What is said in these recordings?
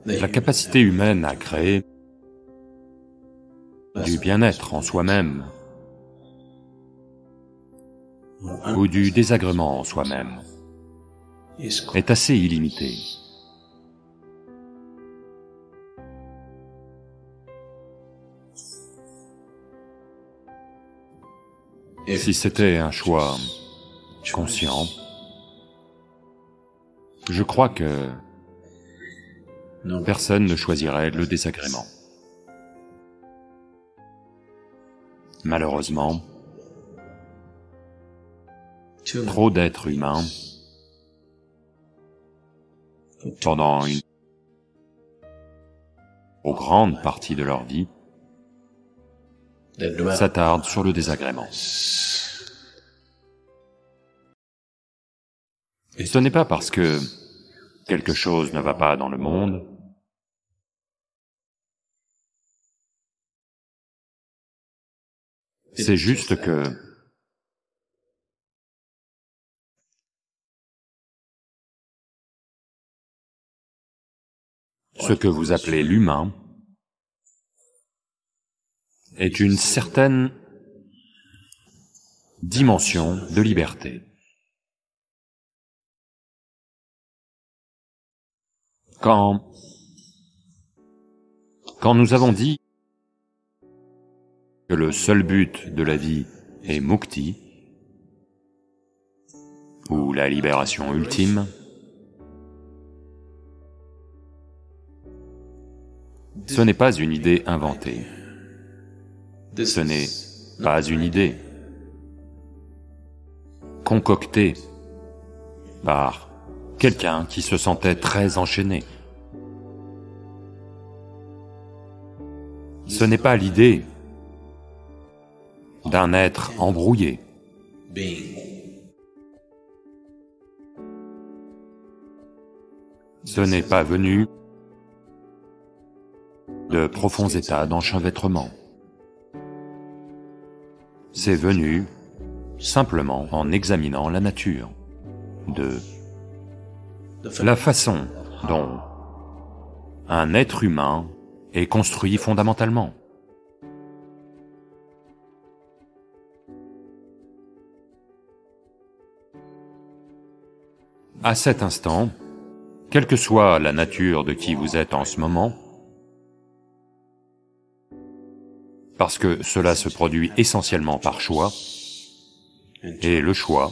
La capacité humaine à créer du bien-être en soi-même ou du désagrément en soi-même est assez illimitée. Si c'était un choix conscient, je crois que personne ne choisirait le désagrément. Malheureusement, trop d'êtres humains, pendant une trop grande partie de leur vie, s'attardent sur le désagrément. Et ce n'est pas parce que quelque chose ne va pas dans le monde c'est juste que ce que vous appelez l'humain est une certaine dimension de liberté. Quand nous avons dit que le seul but de la vie est mukti, ou la libération ultime, ce n'est pas une idée inventée, ce n'est pas une idée concoctée par quelqu'un qui se sentait très enchaîné. Ce n'est pas l'idée d'un être embrouillé. Ce n'est pas venu de profonds états d'enchevêtrement. C'est venu simplement en examinant la nature, de la façon dont un être humain est construit fondamentalement. À cet instant, quelle que soit la nature de qui vous êtes en ce moment, parce que cela se produit essentiellement par choix, et le choix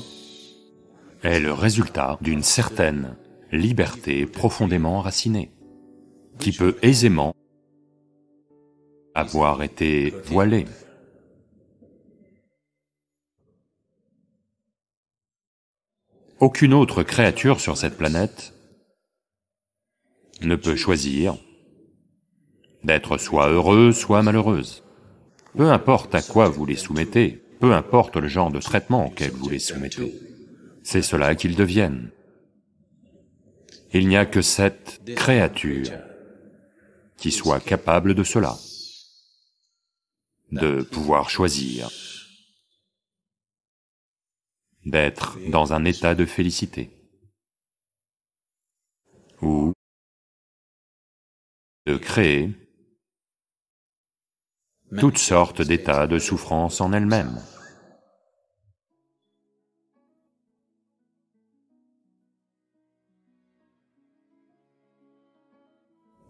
est le résultat d'une certaine liberté profondément enracinée, qui peut aisément avoir été voilée. Aucune autre créature sur cette planète ne peut choisir d'être soit heureuse, soit malheureuse. Peu importe à quoi vous les soumettez, peu importe le genre de traitement auquel vous les soumettez, c'est cela qu'ils deviennent. Il n'y a que cette créature qui soit capable de cela, de pouvoir choisir, d'être dans un état de félicité, ou de créer toutes sortes d'états de souffrance en elle-même.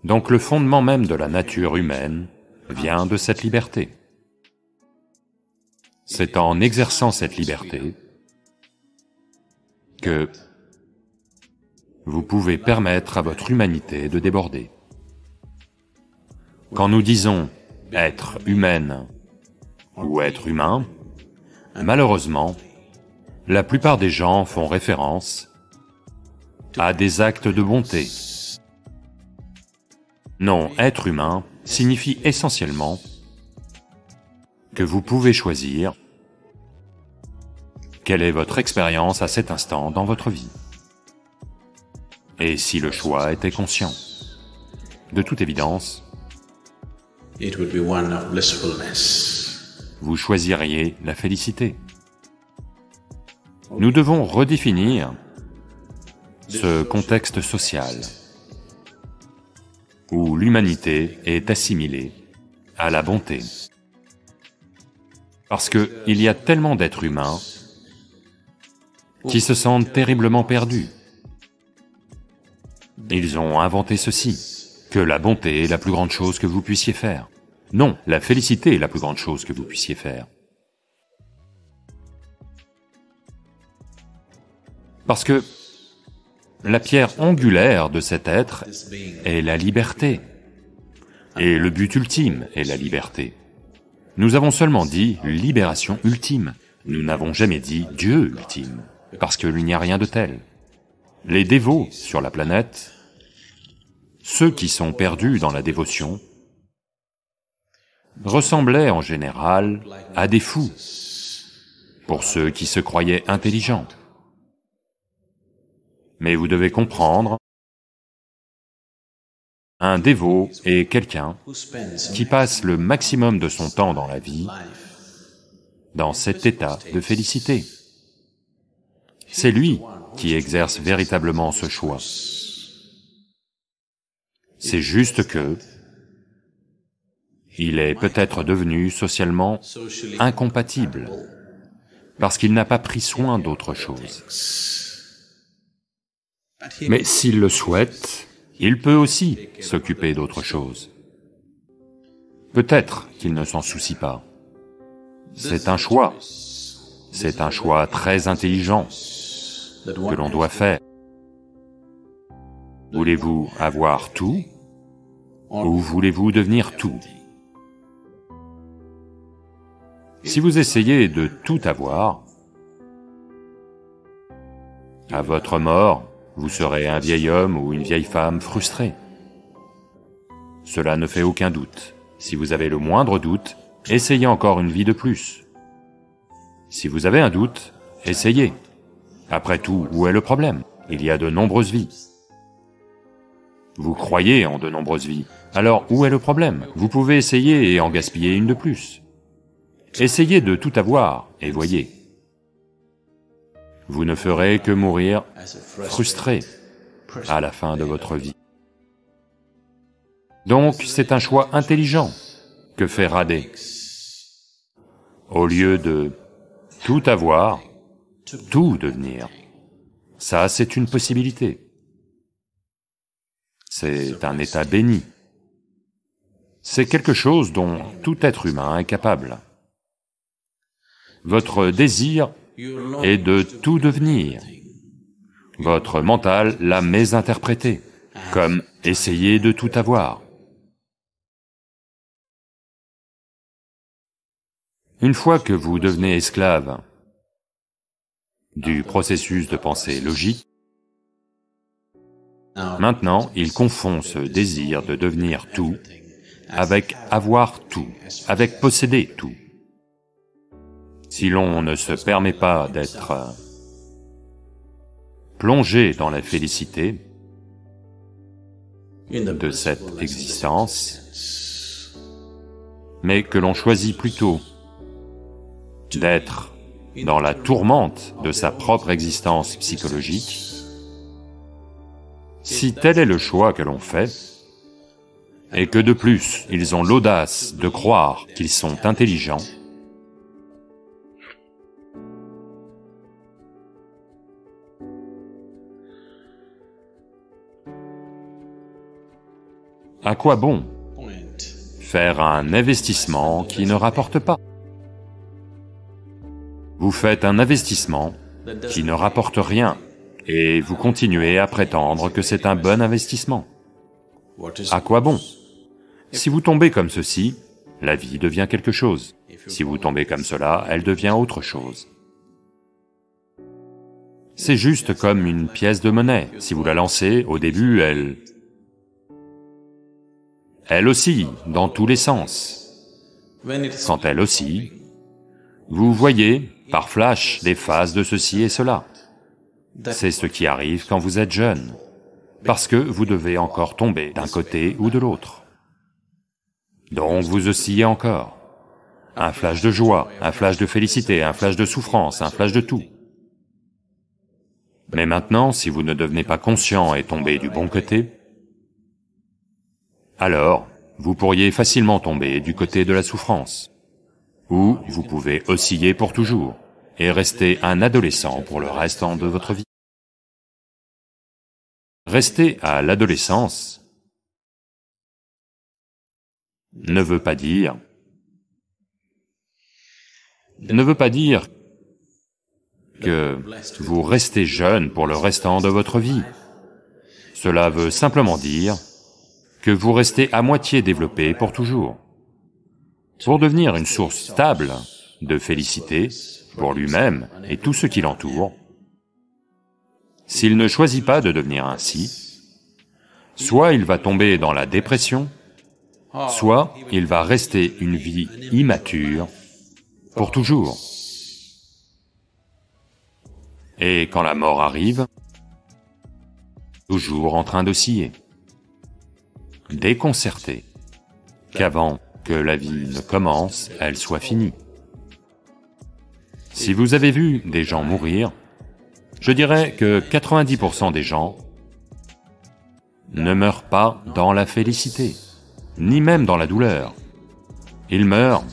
Donc le fondement même de la nature humaine vient de cette liberté. C'est en exerçant cette liberté que vous pouvez permettre à votre humanité de déborder. Quand nous disons être humaine ou être humain, malheureusement, la plupart des gens font référence à des actes de bonté. Non, être humain signifie essentiellement que vous pouvez choisir quelle est votre expérience à cet instant dans votre vie. Et si le choix était conscient, de toute évidence, it would be one of blissfulness. Vous choisiriez la félicité. Nous devons redéfinir ce contexte social. où l'humanité est assimilée à la bonté. Parce qu'il y a tellement d'êtres humains qui se sentent terriblement perdus. Ils ont inventé ceci, que la bonté est la plus grande chose que vous puissiez faire. Non, la félicité est la plus grande chose que vous puissiez faire. Parce que la pierre angulaire de cet être est la liberté, et le but ultime est la liberté. Nous avons seulement dit libération ultime, nous n'avons jamais dit Dieu ultime, parce qu'il n'y a rien de tel. Les dévots sur la planète, ceux qui sont perdus dans la dévotion, ressemblaient en général à des fous, pour ceux qui se croyaient intelligents. Mais vous devez comprendre, un dévot est quelqu'un qui passe le maximum de son temps dans la vie dans cet état de félicité. C'est lui qui exerce véritablement ce choix. C'est juste que il est peut-être devenu socialement incompatible, parce qu'il n'a pas pris soin d'autre chose. Mais s'il le souhaite, il peut aussi s'occuper d'autre chose. Peut-être qu'il ne s'en soucie pas. C'est un choix très intelligent que l'on doit faire. Voulez-vous avoir tout, ou voulez-vous devenir tout? Si vous essayez de tout avoir, à votre mort, vous serez un vieil homme ou une vieille femme frustré. Cela ne fait aucun doute. Si vous avez le moindre doute, essayez encore une vie de plus. Si vous avez un doute, essayez. Après tout, où est le problème? Il y a de nombreuses vies. Vous croyez en de nombreuses vies, alors où est le problème? Vous pouvez essayer et en gaspiller une de plus. Essayez de tout avoir, et voyez. Vous ne ferez que mourir frustré à la fin de votre vie. Donc c'est un choix intelligent que fait Radhe. Au lieu de tout avoir, tout devenir. Ça, c'est une possibilité. C'est un état béni. C'est quelque chose dont tout être humain est capable. Votre désir est de tout devenir. Votre mental l'a mésinterprété, comme essayer de tout avoir. Une fois que vous devenez esclave du processus de pensée logique, maintenant il confond ce désir de devenir tout avec avoir tout, avec posséder tout. Si l'on ne se permet pas d'être plongé dans la félicité de cette existence, mais que l'on choisit plutôt d'être dans la tourmente de sa propre existence psychologique, si tel est le choix que l'on fait, et que de plus ils ont l'audace de croire qu'ils sont intelligents, à quoi bon faire un investissement qui ne rapporte pas? Vous faites un investissement qui ne rapporte rien, et vous continuez à prétendre que c'est un bon investissement. À quoi bon? Si vous tombez comme ceci, la vie devient quelque chose. Si vous tombez comme cela, elle devient autre chose. C'est juste comme une pièce de monnaie. Si vous la lancez, au début, elle oscille dans tous les sens. Quand elle oscille, vous voyez, par flash, des phases de ceci et cela. C'est ce qui arrive quand vous êtes jeune, parce que vous devez encore tomber d'un côté ou de l'autre. Donc vous oscillez encore. Un flash de joie, un flash de félicité, un flash de souffrance, un flash de tout. Mais maintenant, si vous ne devenez pas conscient et tombez du bon côté, alors vous pourriez facilement tomber du côté de la souffrance, ou vous pouvez osciller pour toujours et rester un adolescent pour le restant de votre vie. Rester à l'adolescence ne veut pas dire que vous restez jeune pour le restant de votre vie. Cela veut simplement dire que vous restez à moitié développé pour toujours. Pour devenir une source stable de félicité pour lui-même et tous ceux qui l'entourent, s'il ne choisit pas de devenir ainsi, soit il va tomber dans la dépression, soit il va rester une vie immature pour toujours. Et quand la mort arrive, toujours en train d'osciller, déconcerté, qu'avant que la vie ne commence, elle soit finie. Si vous avez vu des gens mourir, je dirais que 90% des gens ne meurent pas dans la félicité, ni même dans la douleur. Ils meurent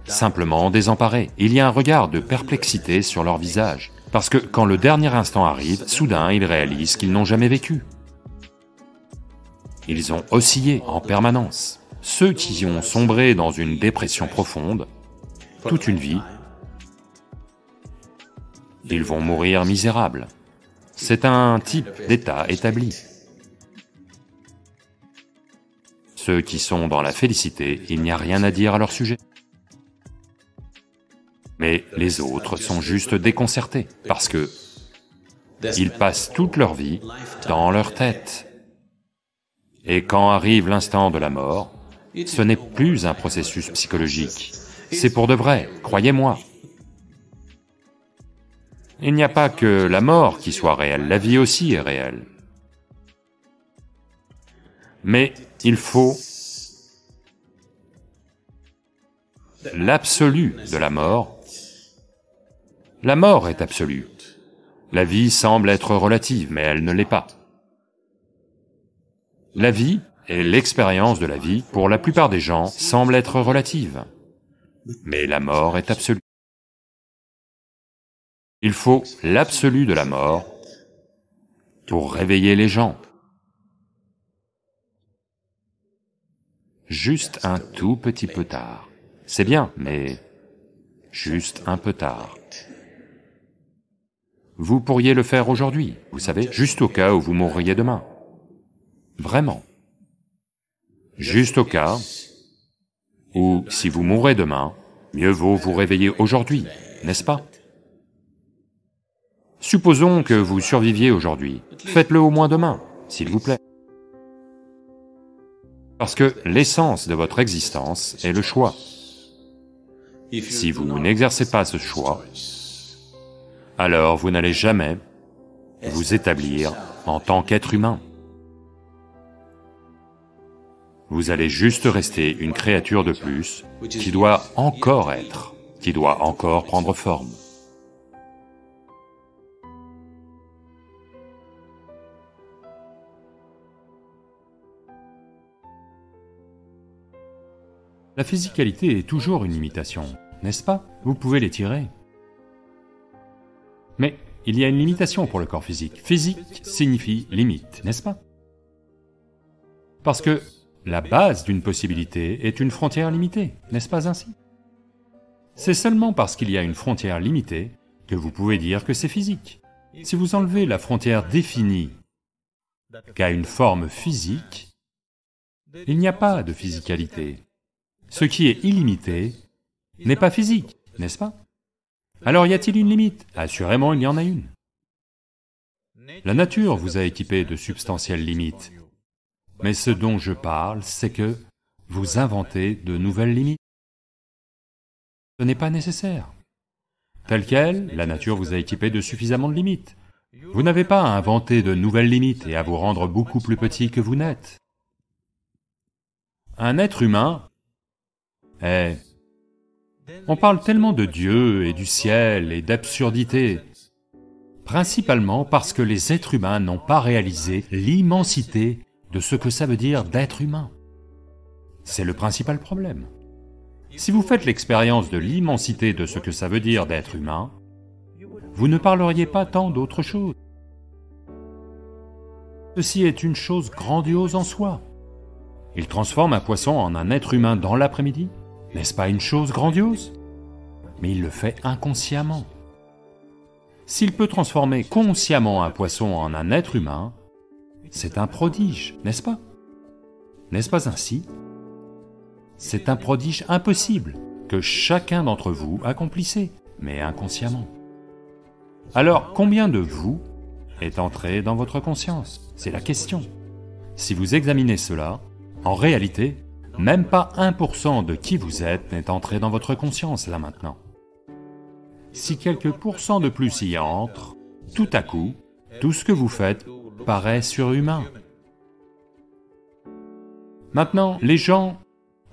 simplement désemparés. Il y a un regard de perplexité sur leur visage, parce que quand le dernier instant arrive, soudain ils réalisent qu'ils n'ont jamais vécu. Ils ont oscillé en permanence. Ceux qui ont sombré dans une dépression profonde, toute une vie, ils vont mourir misérables. C'est un type d'état établi. Ceux qui sont dans la félicité, il n'y a rien à dire à leur sujet. Mais les autres sont juste déconcertés, parce que ils passent toute leur vie dans leur tête. Et quand arrive l'instant de la mort, ce n'est plus un processus psychologique, c'est pour de vrai, croyez-moi. Il n'y a pas que la mort qui soit réelle, la vie aussi est réelle. Mais il faut l'absolu de la mort. La mort est absolue. La vie semble être relative, mais elle ne l'est pas. La vie et l'expérience de la vie, pour la plupart des gens, semble être relative, mais la mort est absolue. Il faut l'absolu de la mort pour réveiller les gens. Juste un tout petit peu tard. C'est bien, mais juste un peu tard. Vous pourriez le faire aujourd'hui, vous savez, juste au cas où vous mourriez demain. Vraiment. Juste au cas où, si vous mourrez demain, mieux vaut vous réveiller aujourd'hui, n'est-ce pas? Supposons que vous surviviez aujourd'hui, faites-le au moins demain, s'il vous plaît. Parce que l'essence de votre existence est le choix. Si vous n'exercez pas ce choix, alors vous n'allez jamais vous établir en tant qu'être humain. Vous allez juste rester une créature de plus qui doit encore être, qui doit encore prendre forme. La physicalité est toujours une limitation, n'est-ce pas? Vous pouvez l'étirer. Mais il y a une limitation pour le corps physique. Physique signifie limite, n'est-ce pas? Parce que la base d'une possibilité est une frontière limitée, n'est-ce pas ainsi? C'est seulement parce qu'il y a une frontière limitée que vous pouvez dire que c'est physique. Si vous enlevez la frontière définie qu'a une forme physique, il n'y a pas de physicalité. Ce qui est illimité n'est pas physique, n'est-ce pas? Alors y a-t-il une limite? Assurément, il y en a une. La nature vous a équipé de substantielles limites. Mais ce dont je parle, c'est que vous inventez de nouvelles limites. Ce n'est pas nécessaire. Telle quelle, la nature vous a équipé de suffisamment de limites. Vous n'avez pas à inventer de nouvelles limites et à vous rendre beaucoup plus petit que vous n'êtes. Un être humain est... On parle tellement de Dieu et du ciel et d'absurdité, principalement parce que les êtres humains n'ont pas réalisé l'immensité de ce que ça veut dire d'être humain. C'est le principal problème. Si vous faites l'expérience de l'immensité de ce que ça veut dire d'être humain, vous ne parleriez pas tant d'autre chose. Ceci est une chose grandiose en soi. Il transforme un poisson en un être humain dans l'après-midi. N'est-ce pas une chose grandiose? Mais il le fait inconsciemment. S'il peut transformer consciemment un poisson en un être humain, c'est un prodige, n'est-ce pas? N'est-ce pas ainsi? C'est un prodige impossible que chacun d'entre vous accomplissait, mais inconsciemment. Alors, combien de vous est entré dans votre conscience? C'est la question. Si vous examinez cela, en réalité, même pas 1% de qui vous êtes n'est entré dans votre conscience là maintenant. Si quelques pourcents de plus y entrent, tout à coup, tout ce que vous faites paraît surhumain. Maintenant, les gens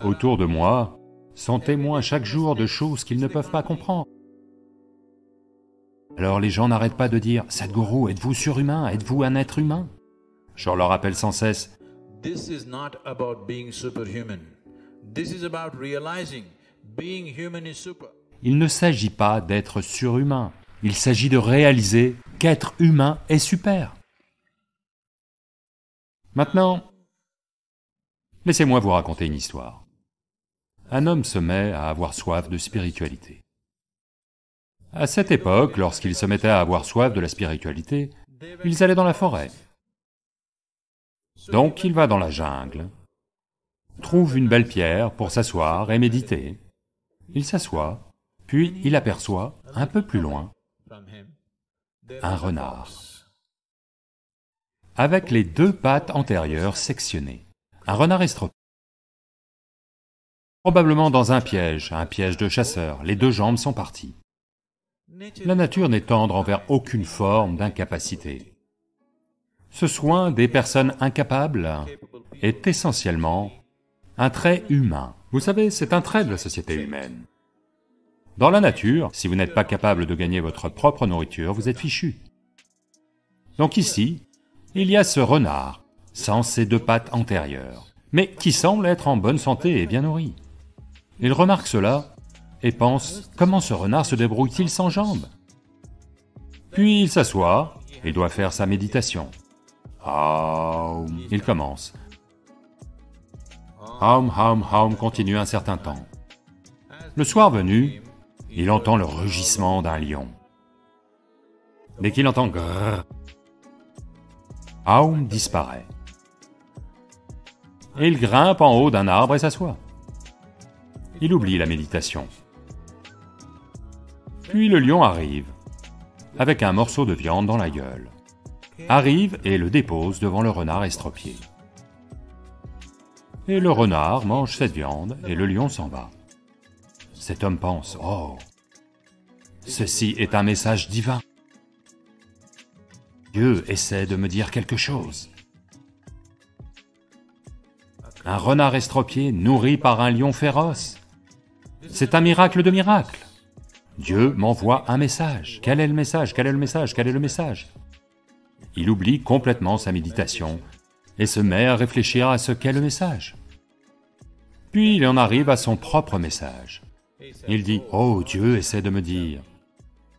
autour de moi sont témoins chaque jour de choses qu'ils ne peuvent pas comprendre. Alors les gens n'arrêtent pas de dire « Sadhguru, êtes-vous surhumain? Êtes-vous un être humain ?» Je leur rappelle sans cesse « This is not about being superhuman. This is about realizing being human is super. » Il ne s'agit pas d'être surhumain, il s'agit de réaliser qu'être humain est super. Maintenant, laissez-moi vous raconter une histoire. Un homme se met à avoir soif de spiritualité. À cette époque, lorsqu'ils se mettaient à avoir soif de la spiritualité, ils allaient dans la forêt. Donc il va dans la jungle, trouve une belle pierre pour s'asseoir et méditer. Il s'assoit, puis il aperçoit, un peu plus loin, un renard, avec les deux pattes antérieures sectionnées. Un renard estropié. Probablement dans un piège de chasseur, les deux jambes sont parties. La nature n'est tendre envers aucune forme d'incapacité. Ce soin des personnes incapables est essentiellement un trait humain. Vous savez, c'est un trait de la société humaine. Dans la nature, si vous n'êtes pas capable de gagner votre propre nourriture, vous êtes fichu. Donc ici, il y a ce renard, sans ses deux pattes antérieures, mais qui semble être en bonne santé et bien nourri. Il remarque cela et pense, comment ce renard se débrouille-t-il sans jambes? Puis il s'assoit, il doit faire sa méditation. Aum, il commence. Aum, aum, aum continue un certain temps. Le soir venu, il entend le rugissement d'un lion. Dès qu'il entend grrr, Aum disparaît. Et il grimpe en haut d'un arbre et s'assoit. Il oublie la méditation. Puis le lion arrive, avec un morceau de viande dans la gueule. Arrive et le dépose devant le renard estropié. Et le renard mange cette viande et le lion s'en va. Cet homme pense, « Oh, ceci est un message divin. Dieu essaie de me dire quelque chose. » Un renard estropié nourri par un lion féroce. C'est un miracle de miracles. Dieu m'envoie un message. Quel est le message? Quel est le message? Quel est le message? Il oublie complètement sa méditation et se met à réfléchir à ce qu'est le message. Puis il en arrive à son propre message. Il dit, « Oh, Dieu essaie de me dire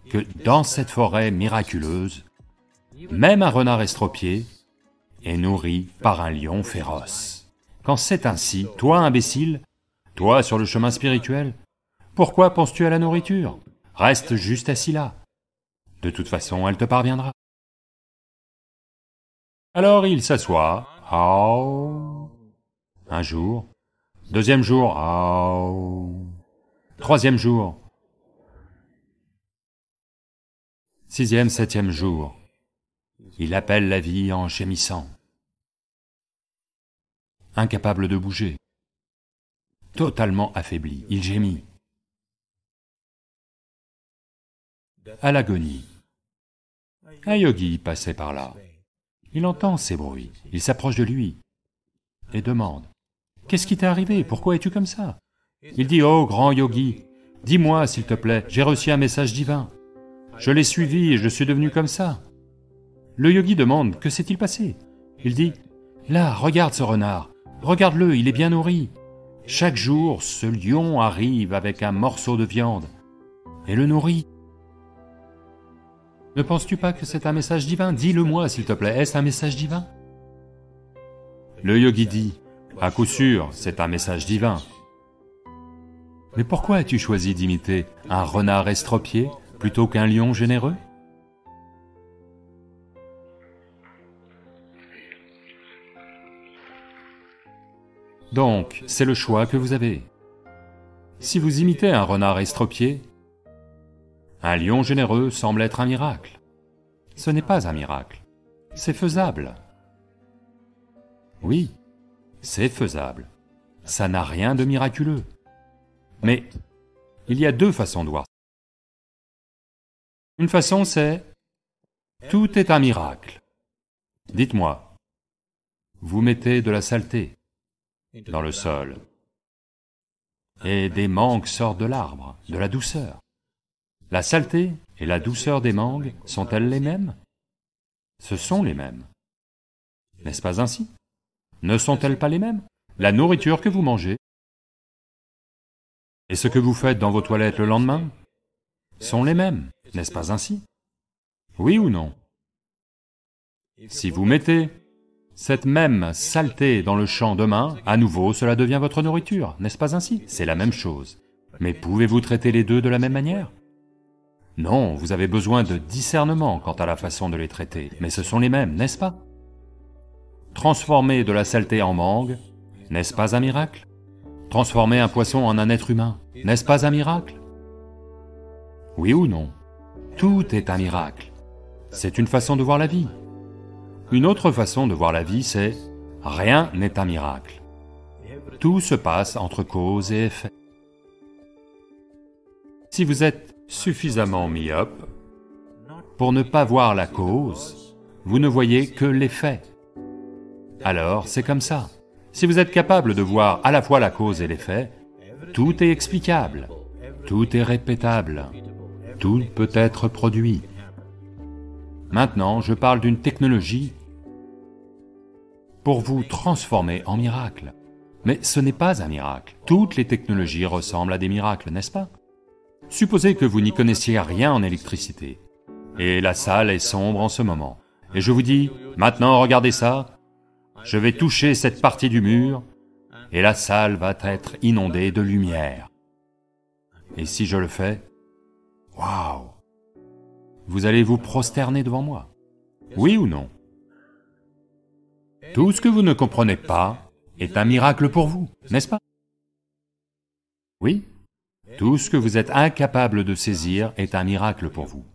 que dans cette forêt miraculeuse, même un renard estropié est nourri par un lion féroce. Quand c'est ainsi, toi imbécile, toi sur le chemin spirituel, pourquoi penses-tu à la nourriture? Reste juste assis là. De toute façon, elle te parviendra. » Alors il s'assoit, Aum. Un jour, deuxième jour, Aum. Troisième jour, sixième, septième jour, il appelle la vie en gémissant, incapable de bouger, totalement affaibli, il gémit. À l'agonie, un yogi passait par là. Il entend ces bruits, il s'approche de lui et demande, « Qu'est-ce qui t'est arrivé? Pourquoi es-tu comme ça ?» Il dit, « Oh, grand yogi, dis-moi s'il te plaît, j'ai reçu un message divin. Je l'ai suivi et je suis devenu comme ça. » Le yogi demande, « Que s'est-il passé ?» Il dit, « Là, regarde ce renard, regarde-le, il est bien nourri. Chaque jour, ce lion arrive avec un morceau de viande et le nourrit. Ne penses-tu pas que c'est un message divin? Dis-le-moi, s'il te plaît, est-ce un message divin? Le yogi dit, à coup sûr, c'est un message divin. Mais pourquoi as-tu choisi d'imiter un renard estropié plutôt qu'un lion généreux? Donc, c'est le choix que vous avez. Si vous imitez un renard estropié, un lion généreux semble être un miracle. Ce n'est pas un miracle, c'est faisable. Oui, c'est faisable. Ça n'a rien de miraculeux. Mais il y a deux façons de voir. Une façon, c'est « tout est un miracle ». Dites-moi, vous mettez de la saleté dans le sol, et des mangues sortent de l'arbre, de la douceur. La saleté et la douceur des mangues sont-elles les mêmes? Ce sont les mêmes. N'est-ce pas ainsi? Ne sont-elles pas les mêmes? La nourriture que vous mangez et ce que vous faites dans vos toilettes le lendemain sont les mêmes, n'est-ce pas ainsi? Oui ou non? Si vous mettez cette même saleté dans le champ demain, à nouveau cela devient votre nourriture, n'est-ce pas ainsi? C'est la même chose. Mais pouvez-vous traiter les deux de la même manière? Non, vous avez besoin de discernement quant à la façon de les traiter, mais ce sont les mêmes, n'est-ce pas? Transformer de la saleté en mangue, n'est-ce pas un miracle? Transformer un poisson en un être humain, n'est-ce pas un miracle? Oui ou non? Tout est un miracle. C'est une façon de voir la vie. Une autre façon de voir la vie, c'est « rien n'est un miracle ». Tout se passe entre cause et effet. Si vous êtes suffisamment myope pour ne pas voir la cause, vous ne voyez que l'effet. Alors, c'est comme ça. Si vous êtes capable de voir à la fois la cause et l'effet, tout est explicable, tout est répétable, tout peut être produit. Maintenant, je parle d'une technologie pour vous transformer en miracle. Mais ce n'est pas un miracle. Toutes les technologies ressemblent à des miracles, n'est-ce pas? Supposez que vous n'y connaissiez rien en électricité, et la salle est sombre en ce moment, et je vous dis, maintenant regardez ça, je vais toucher cette partie du mur, et la salle va être inondée de lumière. Et si je le fais, waouh! Vous allez vous prosterner devant moi. Oui ou non? Tout ce que vous ne comprenez pas est un miracle pour vous, n'est-ce pas? Oui? Tout ce que vous êtes incapable de saisir est un miracle pour vous.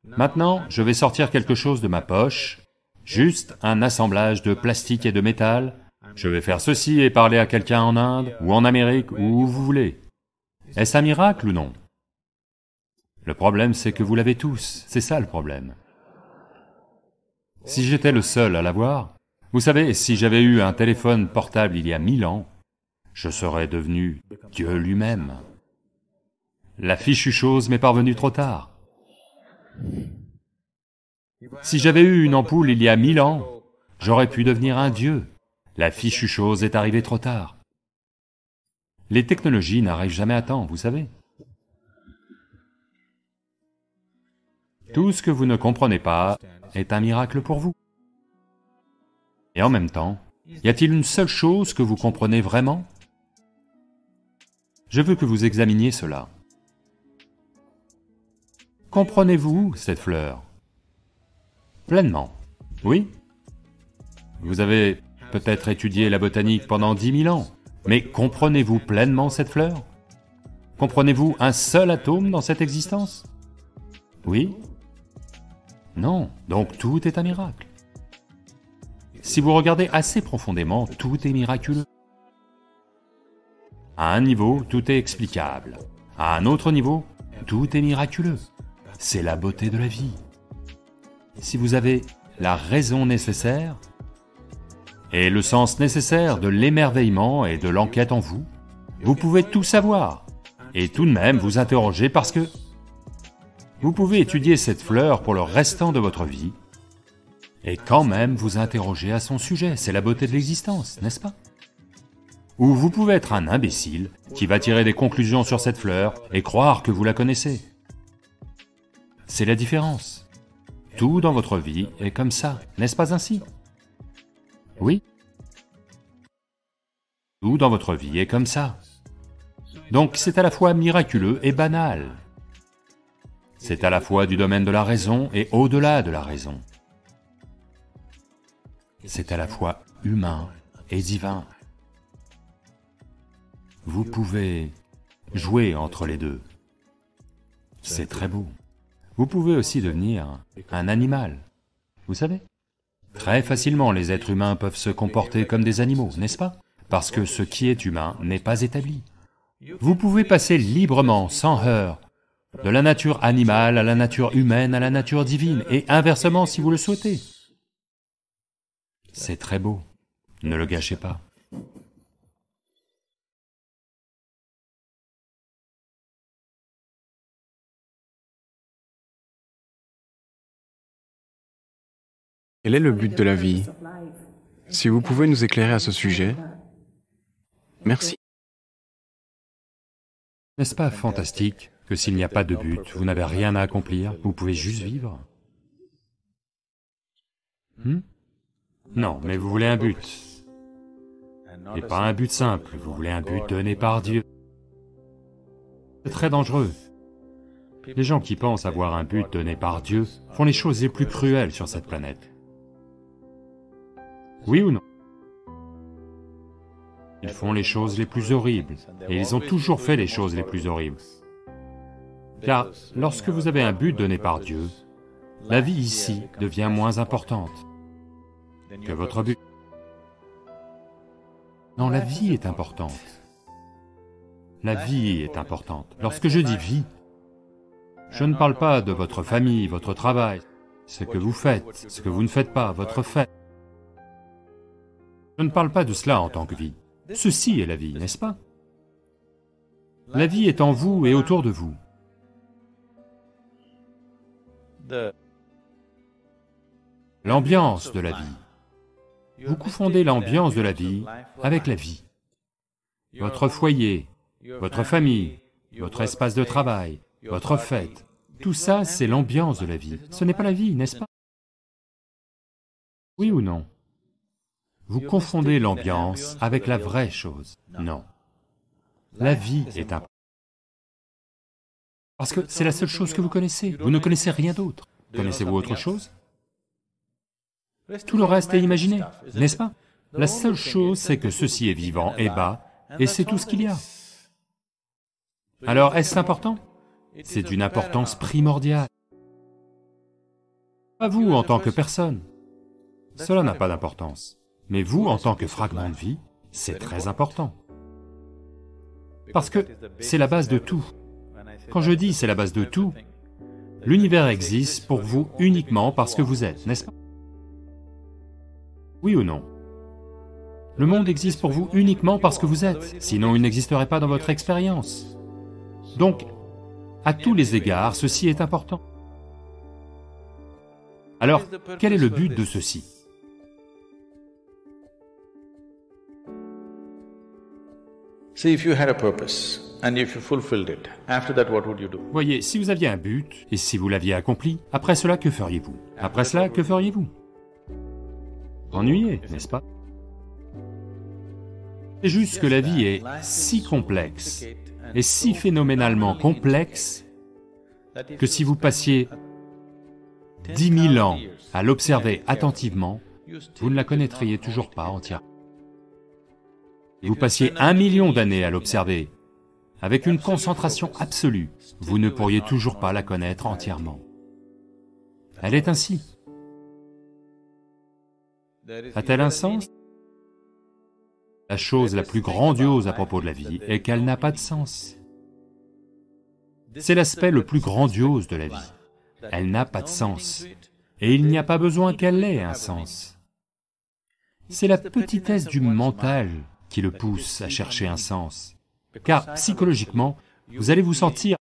Maintenant, je vais sortir quelque chose de ma poche, juste un assemblage de plastique et de métal. Je vais faire ceci et parler à quelqu'un en Inde, ou en Amérique, ou où vous voulez. Est-ce un miracle ou non? Le problème, c'est que vous l'avez tous, c'est ça le problème. Si j'étais le seul à l'avoir, vous savez, si j'avais eu un téléphone portable il y a 1000 ans, je serais devenu Dieu lui-même. La fichue chose m'est parvenue trop tard. Si j'avais eu une ampoule il y a 1000 ans, j'aurais pu devenir un dieu. La fichue chose est arrivée trop tard. Les technologies n'arrivent jamais à temps, vous savez. Tout ce que vous ne comprenez pas est un miracle pour vous. Et en même temps, y a-t-il une seule chose que vous comprenez vraiment? Je veux que vous examiniez cela. Comprenez-vous cette fleur? Pleinement, oui? Vous avez peut-être étudié la botanique pendant 10 000 ans, mais comprenez-vous pleinement cette fleur? Comprenez-vous un seul atome dans cette existence? Oui? Non, donc tout est un miracle. Si vous regardez assez profondément, tout est miraculeux. À un niveau, tout est explicable. À un autre niveau, tout est miraculeux. C'est la beauté de la vie. Si vous avez la raison nécessaire et le sens nécessaire de l'émerveillement et de l'enquête en vous, vous pouvez tout savoir et tout de même vous interroger parce que vous pouvez étudier cette fleur pour le restant de votre vie et quand même vous interroger à son sujet, c'est la beauté de l'existence, n'est-ce pas? ou vous pouvez être un imbécile qui va tirer des conclusions sur cette fleur et croire que vous la connaissez. C'est la différence. Tout dans votre vie est comme ça, n'est-ce pas ainsi? Oui. Tout dans votre vie est comme ça. Donc c'est à la fois miraculeux et banal. C'est à la fois du domaine de la raison et au-delà de la raison. C'est à la fois humain et divin. Vous pouvez jouer entre les deux. C'est très beau. Vous pouvez aussi devenir un animal. Vous savez, très facilement les êtres humains peuvent se comporter comme des animaux, n'est-ce pas? Parce que ce qui est humain n'est pas établi. Vous pouvez passer librement, sans heurts, de la nature animale à la nature humaine à la nature divine, et inversement si vous le souhaitez. C'est très beau, ne le gâchez pas. Quel est le but de la vie? Si vous pouvez nous éclairer à ce sujet, merci. N'est-ce pas fantastique que s'il n'y a pas de but, vous n'avez rien à accomplir, vous pouvez juste vivre? Non, mais vous voulez un but. Et pas un but simple, vous voulez un but donné par Dieu. C'est très dangereux. Les gens qui pensent avoir un but donné par Dieu font les choses les plus cruelles sur cette planète. Oui ou non? Ils font les choses les plus horribles, et ils ont toujours fait les choses les plus horribles. Car lorsque vous avez un but donné par Dieu, la vie ici devient moins importante que votre but. Non, la vie est importante. La vie est importante. Lorsque je dis vie, je ne parle pas de votre famille, votre travail, ce que vous faites, ce que vous ne faites pas, votre fait. Je ne parle pas de cela en tant que vie. Ceci est la vie, n'est-ce pas? La vie est en vous et autour de vous. L'ambiance de la vie. Vous confondez l'ambiance de la vie avec la vie. Votre foyer, votre famille, votre espace de travail, votre fête, tout ça c'est l'ambiance de la vie. Ce n'est pas la vie, n'est-ce pas? Oui ou non? Vous confondez l'ambiance avec la vraie chose. Non. La vie est importante. Parce que c'est la seule chose que vous connaissez. Vous ne connaissez rien d'autre. Connaissez-vous autre chose? Tout le reste est imaginé, n'est-ce pas? La seule chose, c'est que ceci est vivant et bas, et c'est tout ce qu'il y a. Alors, est-ce important? C'est d'une importance primordiale. Pas vous en tant que personne. Cela n'a pas d'importance. Mais vous, en tant que fragment de vie, c'est très important. Parce que c'est la base de tout. Quand je dis c'est la base de tout, l'univers existe pour vous uniquement parce que vous êtes, n'est-ce pas? Oui ou non? Le monde existe pour vous uniquement parce que vous êtes, sinon il n'existerait pas dans votre expérience. Donc, à tous les égards, ceci est important. Alors, quel est le but de ceci? Voyez, si vous aviez un but, et si vous l'aviez accompli, après cela, que feriez-vous? Après cela, que feriez-vous? Ennuyé, n'est-ce pas? C'est juste que la vie est si complexe, et si phénoménalement complexe, que si vous passiez 10 000 ans à l'observer attentivement, vous ne la connaîtriez toujours pas entièrement. Vous passiez 1 million d'années à l'observer, avec une concentration absolue, vous ne pourriez toujours pas la connaître entièrement. Elle est ainsi. A-t-elle un sens? La chose la plus grandiose à propos de la vie est qu'elle n'a pas de sens. C'est l'aspect le plus grandiose de la vie. Elle n'a pas de sens, et il n'y a pas besoin qu'elle ait un sens. C'est la petitesse du mental qui le pousse à chercher un sens. Car psychologiquement, vous allez vous sentir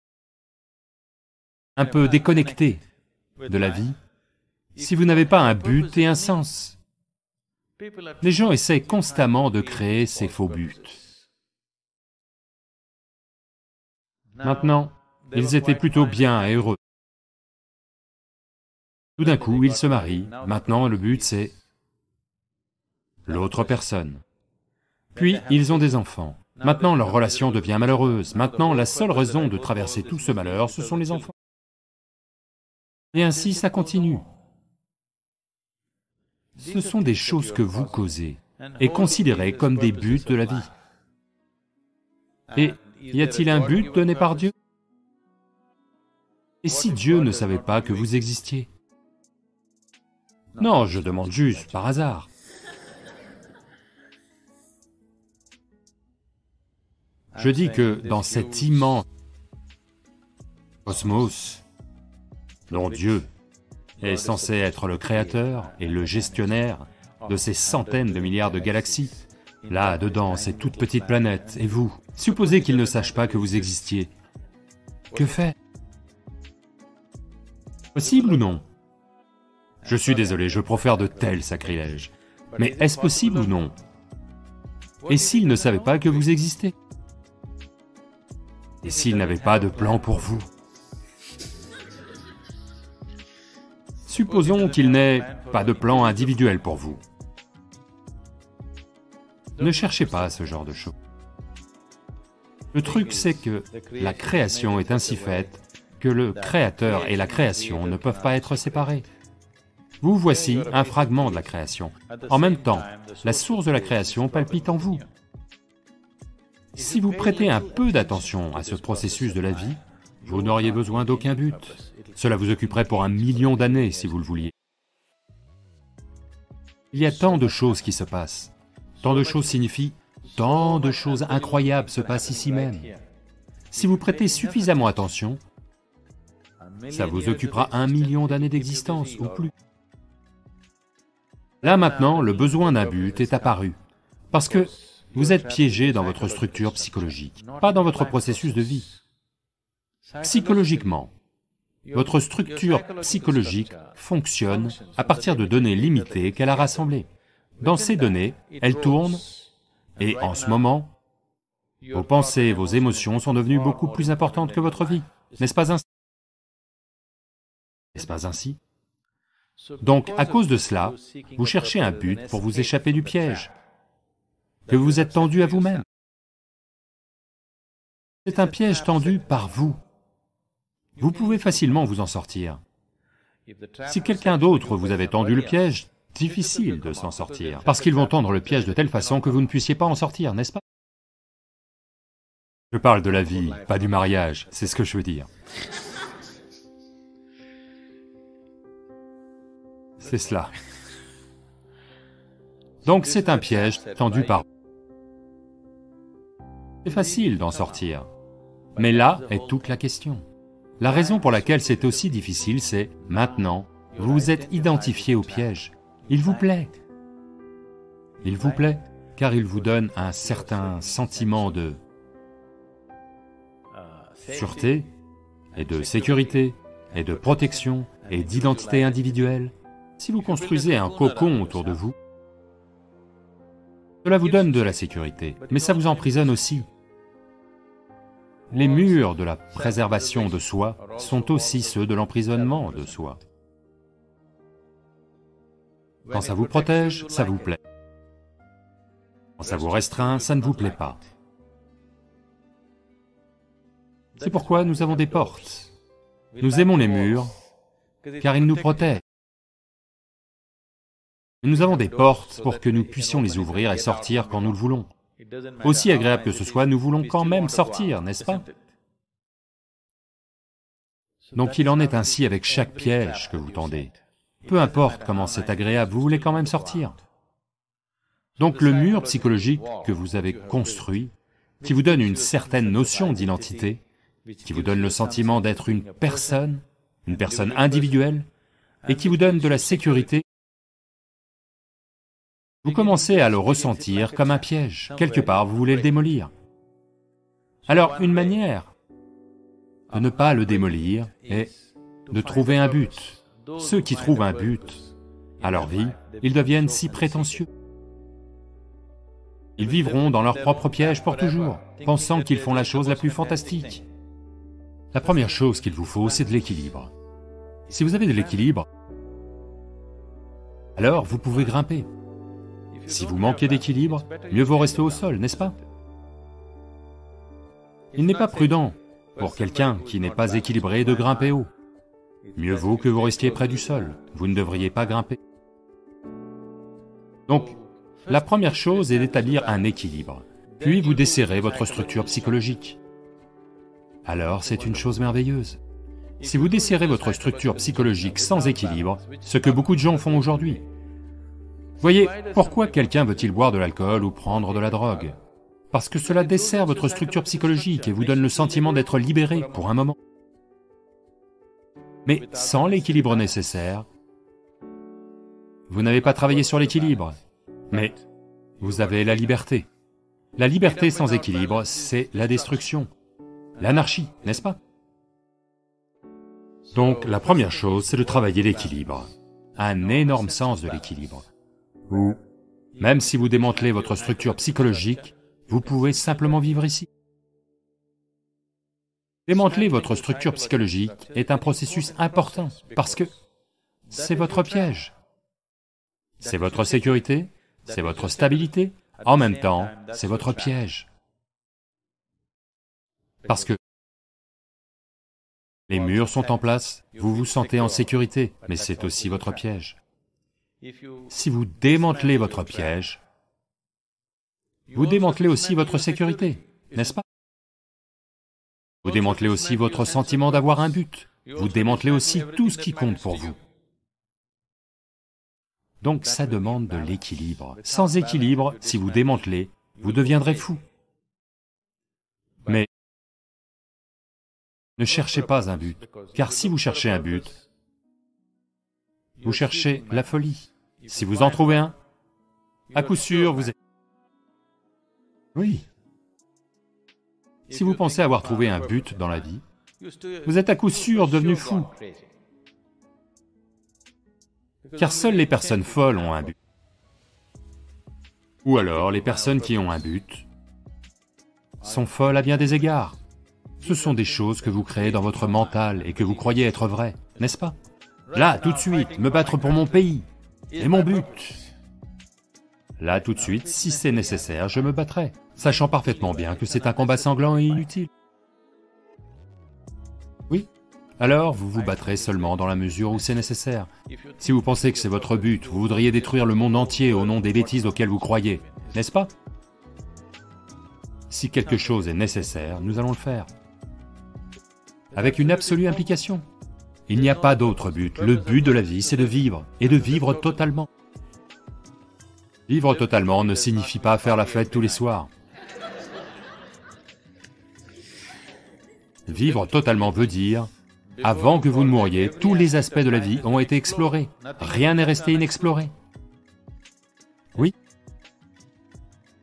un peu déconnecté de la vie si vous n'avez pas un but et un sens. Les gens essaient constamment de créer ces faux buts. Maintenant, ils étaient plutôt bien et heureux. Tout d'un coup, ils se marient. Maintenant, le but c'est l'autre personne. Puis, ils ont des enfants. Maintenant, leur relation devient malheureuse. Maintenant, la seule raison de traverser tout ce malheur, ce sont les enfants. Et ainsi, ça continue. Ce sont des choses que vous causez et considérées comme des buts de la vie. Et y a-t-il un but donné par Dieu? Et si Dieu ne savait pas que vous existiez? Non, je demande juste par hasard. Je dis que dans cet immense cosmos, dont Dieu est censé être le créateur et le gestionnaire de ces centaines de milliards de galaxies, là, dedans, ces toutes petites planètes, et vous, supposez qu'il ne sache pas que vous existiez. Que fait? Possible ou non? Je suis désolé, je profère de tels sacrilèges. Mais est-ce possible ou non? Et s'il ne savait pas que vous existez? Et s'il n'avait pas de plan pour vous? Supposons qu'il n'ait pas de plan individuel pour vous. Ne cherchez pas ce genre de choses. Le truc, c'est que la création est ainsi faite que le créateur et la création ne peuvent pas être séparés. Vous voici un fragment de la création. En même temps, la source de la création palpite en vous. Si vous prêtez un peu d'attention à ce processus de la vie, vous n'auriez besoin d'aucun but. Cela vous occuperait pour 1 million d'années si vous le vouliez. Il y a tant de choses qui se passent. Tant de choses signifie tant de choses incroyables se passent ici même. Si vous prêtez suffisamment attention, ça vous occupera 1 million d'années d'existence ou plus. Là maintenant, le besoin d'un but est apparu, parce que vous êtes piégé dans votre structure psychologique, pas dans votre processus de vie. Psychologiquement, votre structure psychologique fonctionne à partir de données limitées qu'elle a rassemblées. Dans ces données, elles tournent, et en ce moment, vos pensées, vos émotions sont devenues beaucoup plus importantes que votre vie, n'est-ce pas ainsi? N'est-ce pas ainsi? Donc, à cause de cela, vous cherchez un but pour vous échapper du piège que vous êtes tendu à vous-même. C'est un piège tendu par vous. Vous pouvez facilement vous en sortir. Si quelqu'un d'autre vous avait tendu le piège, difficile de s'en sortir, parce qu'ils vont tendre le piège de telle façon que vous ne puissiez pas en sortir, n'est-ce pas? Je parle de la vie, pas du mariage, c'est ce que je veux dire. C'est cela. Donc c'est un piège tendu par vous. C'est facile d'en sortir. Mais là est toute la question. La raison pour laquelle c'est aussi difficile, c'est maintenant, vous vous êtes identifié au piège. Il vous plaît. Il vous plaît, car il vous donne un certain sentiment de sûreté, et de sécurité, et de protection, et d'identité individuelle. Si vous construisez un cocon autour de vous, cela vous donne de la sécurité, mais ça vous emprisonne aussi. Les murs de la préservation de soi sont aussi ceux de l'emprisonnement de soi. Quand ça vous protège, ça vous plaît. Quand ça vous restreint, ça ne vous plaît pas. C'est pourquoi nous avons des portes. Nous aimons les murs, car ils nous protègent. Nous avons des portes pour que nous puissions les ouvrir et sortir quand nous le voulons. Aussi agréable que ce soit, nous voulons quand même sortir, n'est-ce pas? Donc il en est ainsi avec chaque piège que vous tendez. Peu importe comment c'est agréable, vous voulez quand même sortir. Donc le mur psychologique que vous avez construit, qui vous donne une certaine notion d'identité, qui vous donne le sentiment d'être une personne individuelle, et qui vous donne de la sécurité, vous commencez à le ressentir comme un piège. Quelque part, vous voulez le démolir. Alors, une manière de ne pas le démolir est de trouver un but. Ceux qui trouvent un but à leur vie, ils deviennent si prétentieux. Ils vivront dans leur propre piège pour toujours, pensant qu'ils font la chose la plus fantastique. La première chose qu'il vous faut, c'est de l'équilibre. Si vous avez de l'équilibre, alors vous pouvez grimper. Si vous manquez d'équilibre, mieux vaut rester au sol, n'est-ce pas? Il n'est pas prudent pour quelqu'un qui n'est pas équilibré de grimper haut. Mieux vaut que vous restiez près du sol, vous ne devriez pas grimper. Donc, la première chose est d'établir un équilibre, puis vous desserrez votre structure psychologique. Alors c'est une chose merveilleuse. Si vous desserrez votre structure psychologique sans équilibre, ce que beaucoup de gens font aujourd'hui. Voyez, pourquoi quelqu'un veut-il boire de l'alcool ou prendre de la drogue? Parce que cela dessert votre structure psychologique et vous donne le sentiment d'être libéré pour un moment. Mais sans l'équilibre nécessaire, vous n'avez pas travaillé sur l'équilibre, mais vous avez la liberté. La liberté sans équilibre, c'est la destruction, l'anarchie, n'est-ce pas? Donc la première chose, c'est de travailler l'équilibre, un énorme sens de l'équilibre. Ou, même si vous démantelez votre structure psychologique, vous pouvez simplement vivre ici. Démanteler votre structure psychologique est un processus important, parce que c'est votre piège. C'est votre sécurité, c'est votre stabilité, en même temps, c'est votre piège. Parce que les murs sont en place, vous vous sentez en sécurité, mais c'est aussi votre piège. Si vous démantelez votre piège, vous démantelez aussi votre sécurité, n'est-ce pas? Vous démantelez aussi votre sentiment d'avoir un but, vous démantelez aussi tout ce qui compte pour vous. Donc ça demande de l'équilibre. Sans équilibre, si vous démantelez, vous deviendrez fou. Mais ne cherchez pas un but, car si vous cherchez un but, vous cherchez la folie. Si vous en trouvez un, à coup sûr, vous êtes... Oui. Si vous pensez avoir trouvé un but dans la vie, vous êtes à coup sûr devenu fou. Car seules les personnes folles ont un but. Ou alors, les personnes qui ont un but sont folles à bien des égards. Ce sont des choses que vous créez dans votre mental et que vous croyez être vraies, n'est-ce pas? Là, tout de suite, me battre pour mon pays, et mon but. Là, tout de suite, si c'est nécessaire, je me battrai, sachant parfaitement bien que c'est un combat sanglant et inutile. Oui, alors vous vous battrez seulement dans la mesure où c'est nécessaire. Si vous pensez que c'est votre but, vous voudriez détruire le monde entier au nom des bêtises auxquelles vous croyez, n'est-ce pas? Si quelque chose est nécessaire, nous allons le faire. Avec une absolue implication. Il n'y a pas d'autre but. Le but de la vie, c'est de vivre, et de vivre totalement. Vivre totalement ne signifie pas faire la fête tous les soirs. Vivre totalement veut dire, avant que vous ne mouriez, tous les aspects de la vie ont été explorés. Rien n'est resté inexploré. Oui.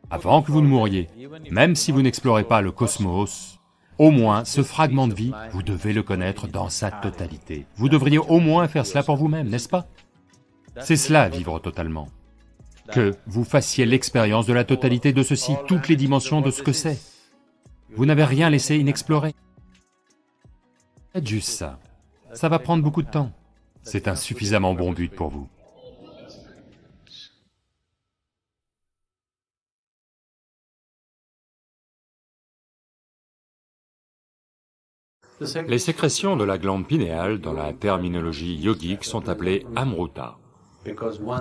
Avant que vous ne mouriez, même si vous n'explorez pas le cosmos, au moins, ce fragment de vie, vous devez le connaître dans sa totalité. Vous devriez au moins faire cela pour vous-même, n'est-ce pas? C'est cela, vivre totalement. Que vous fassiez l'expérience de la totalité de ceci, toutes les dimensions de ce que c'est. Vous n'avez rien laissé inexploré. Faites juste ça. Ça va prendre beaucoup de temps. C'est un suffisamment bon but pour vous. Les sécrétions de la glande pinéale dans la terminologie yogique sont appelées amruta,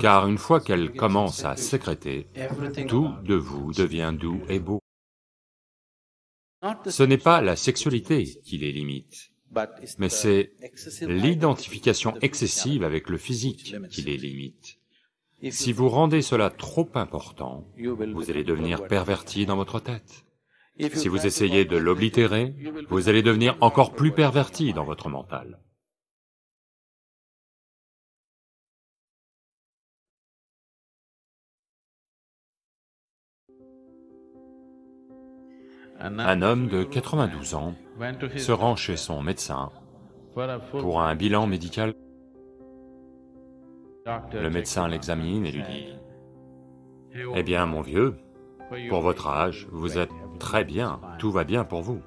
car une fois qu'elles commencent à sécréter, tout de vous devient doux et beau. Ce n'est pas la sexualité qui les limite, mais c'est l'identification excessive avec le physique qui les limite. Si vous rendez cela trop important, vous allez devenir perverti dans votre tête. Si vous essayez de l'oblitérer, vous allez devenir encore plus perverti dans votre mental. Un homme de 92 ans se rend chez son médecin pour un bilan médical. Le médecin l'examine et lui dit, « Eh bien, mon vieux, pour votre âge, vous êtes très bien, tout va bien pour vous.